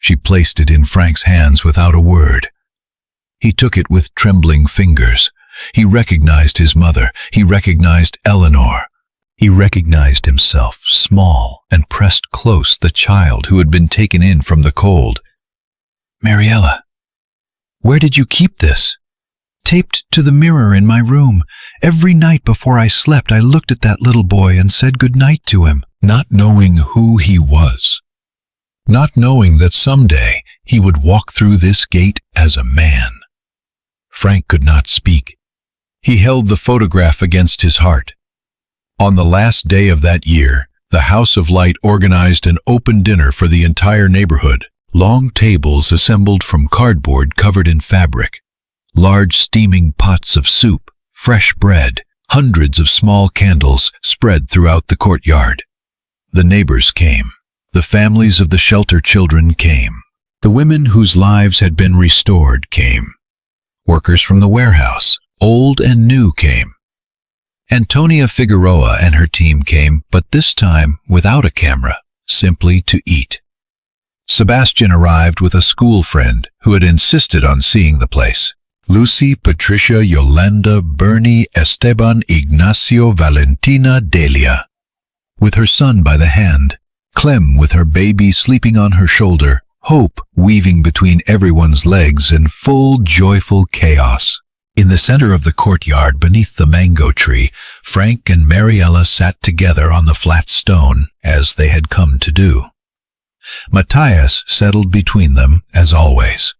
She placed it in Frank's hands without a word. He took it with trembling fingers. He recognized his mother. He recognized Eleanor. He recognized himself, small, and pressed close the child who had been taken in from the cold. "Mariela, where did you keep this?" "Taped to the mirror in my room. Every night before I slept, I looked at that little boy and said good night to him." Not knowing who he was. Not knowing that someday he would walk through this gate as a man. Frank could not speak. He held the photograph against his heart. On the last day of that year, the House of Light organized an open dinner for the entire neighborhood. Long tables assembled from cardboard covered in fabric. Large steaming pots of soup, fresh bread, hundreds of small candles spread throughout the courtyard. The neighbors came. The families of the shelter children came. The women whose lives had been restored came. Workers from the warehouse, old and new, came. Antonia Figueroa and her team came, but this time without a camera, simply to eat. Sebastian arrived with a school friend who had insisted on seeing the place. Lucy, Patricia, Yolanda, Bernie, Esteban, Ignacio, Valentina, Delia. With her son by the hand, Clem with her baby sleeping on her shoulder, hope weaving between everyone's legs in full joyful chaos. In the center of the courtyard beneath the mango tree, Frank and Mariela sat together on the flat stone, as they had come to do. Matthias settled between them, as always.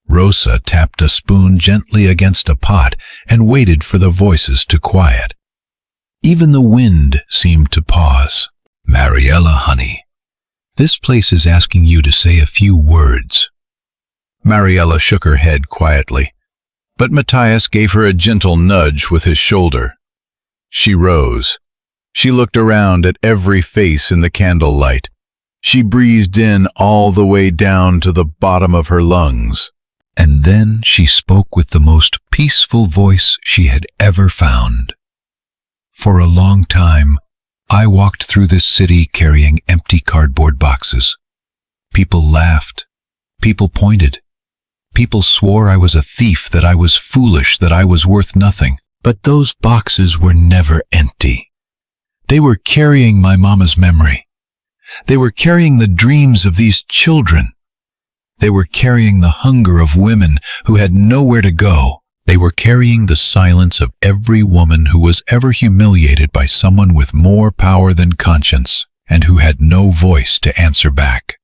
Rosa tapped a spoon gently against a pot and waited for the voices to quiet. Even the wind seemed to pause. "Mariela, honey, this place is asking you to say a few words." Mariela shook her head quietly, but Matthias gave her a gentle nudge with his shoulder. She rose. She looked around at every face in the candlelight. She breathed in all the way down to the bottom of her lungs. And then she spoke with the most peaceful voice she had ever found. "For a long time, I walked through this city carrying empty cardboard boxes. People laughed. People pointed. People swore I was a thief, that I was foolish, that I was worth nothing. But those boxes were never empty. They were carrying my mama's memory. They were carrying the dreams of these children. They were carrying the hunger of women who had nowhere to go
They were carrying the silence of every woman who was ever humiliated by someone with more power than conscience and who had no voice to answer back.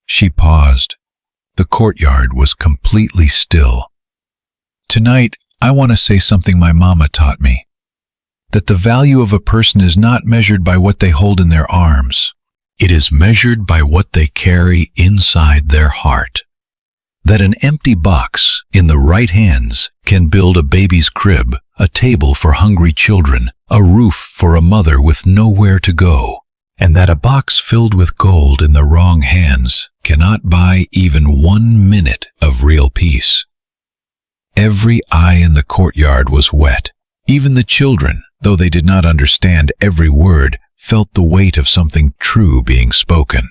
She paused. The courtyard was completely still. Tonight, I want to say something my mama taught me. That the value of a person is not measured by what they hold in their arms. It is measured by what they carry inside their heart. That an empty box in the right hands can build a baby's crib, a table for hungry children, a roof for a mother with nowhere to go. And that a box filled with gold in the wrong hands cannot buy even 1 minute of real peace. Every eye in the courtyard was wet. Even the children, though they did not understand every word, felt the weight of something true being spoken.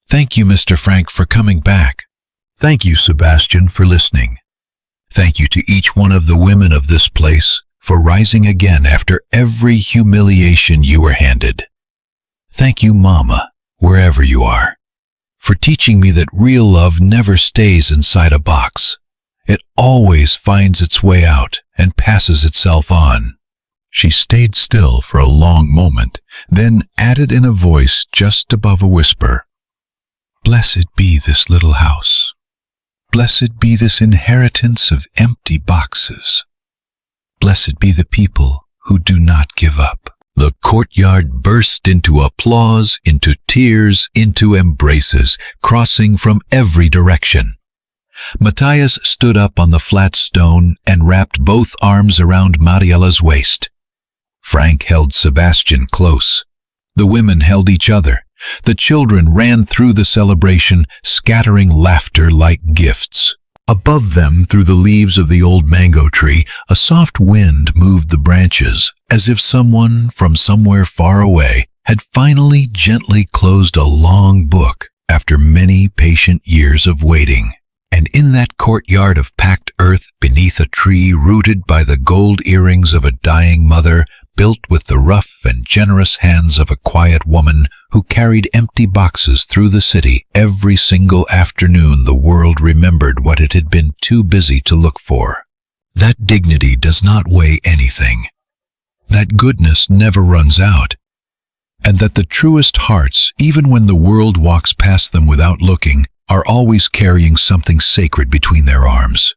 Thank you, Mr. Frank, for coming back. Thank you, Sebastian, for listening. Thank you to each one of the women of this place for rising again after every humiliation you were handed. Thank you, Mama, wherever you are, for teaching me that real love never stays inside a box. It always finds its way out and passes itself on.
She stayed still for a long moment, then added in a voice just above a whisper, "Blessed be this little house. Blessed be this inheritance of empty boxes. Blessed be the people who do not give up." The courtyard burst into applause, into tears, into embraces, crossing from every direction. Matthias stood up on the flat stone and wrapped both arms around Mariela's waist. Frank held Sebastian close. The women held each other. The children ran through the celebration, scattering laughter like gifts. Above them, through the leaves of the old mango tree, a soft wind moved the branches, as if someone from somewhere far away had finally gently closed a long book after many patient years of waiting. And in that courtyard of packed earth, beneath a tree rooted by the gold earrings of a dying mother, built with the rough and generous hands of a quiet woman who carried empty boxes through the city every single afternoon, the world remembered what it had been too busy to look for. That dignity does not weigh anything. That goodness never runs out. And that the truest hearts, even when the world walks past them without looking, are always carrying something sacred between their arms.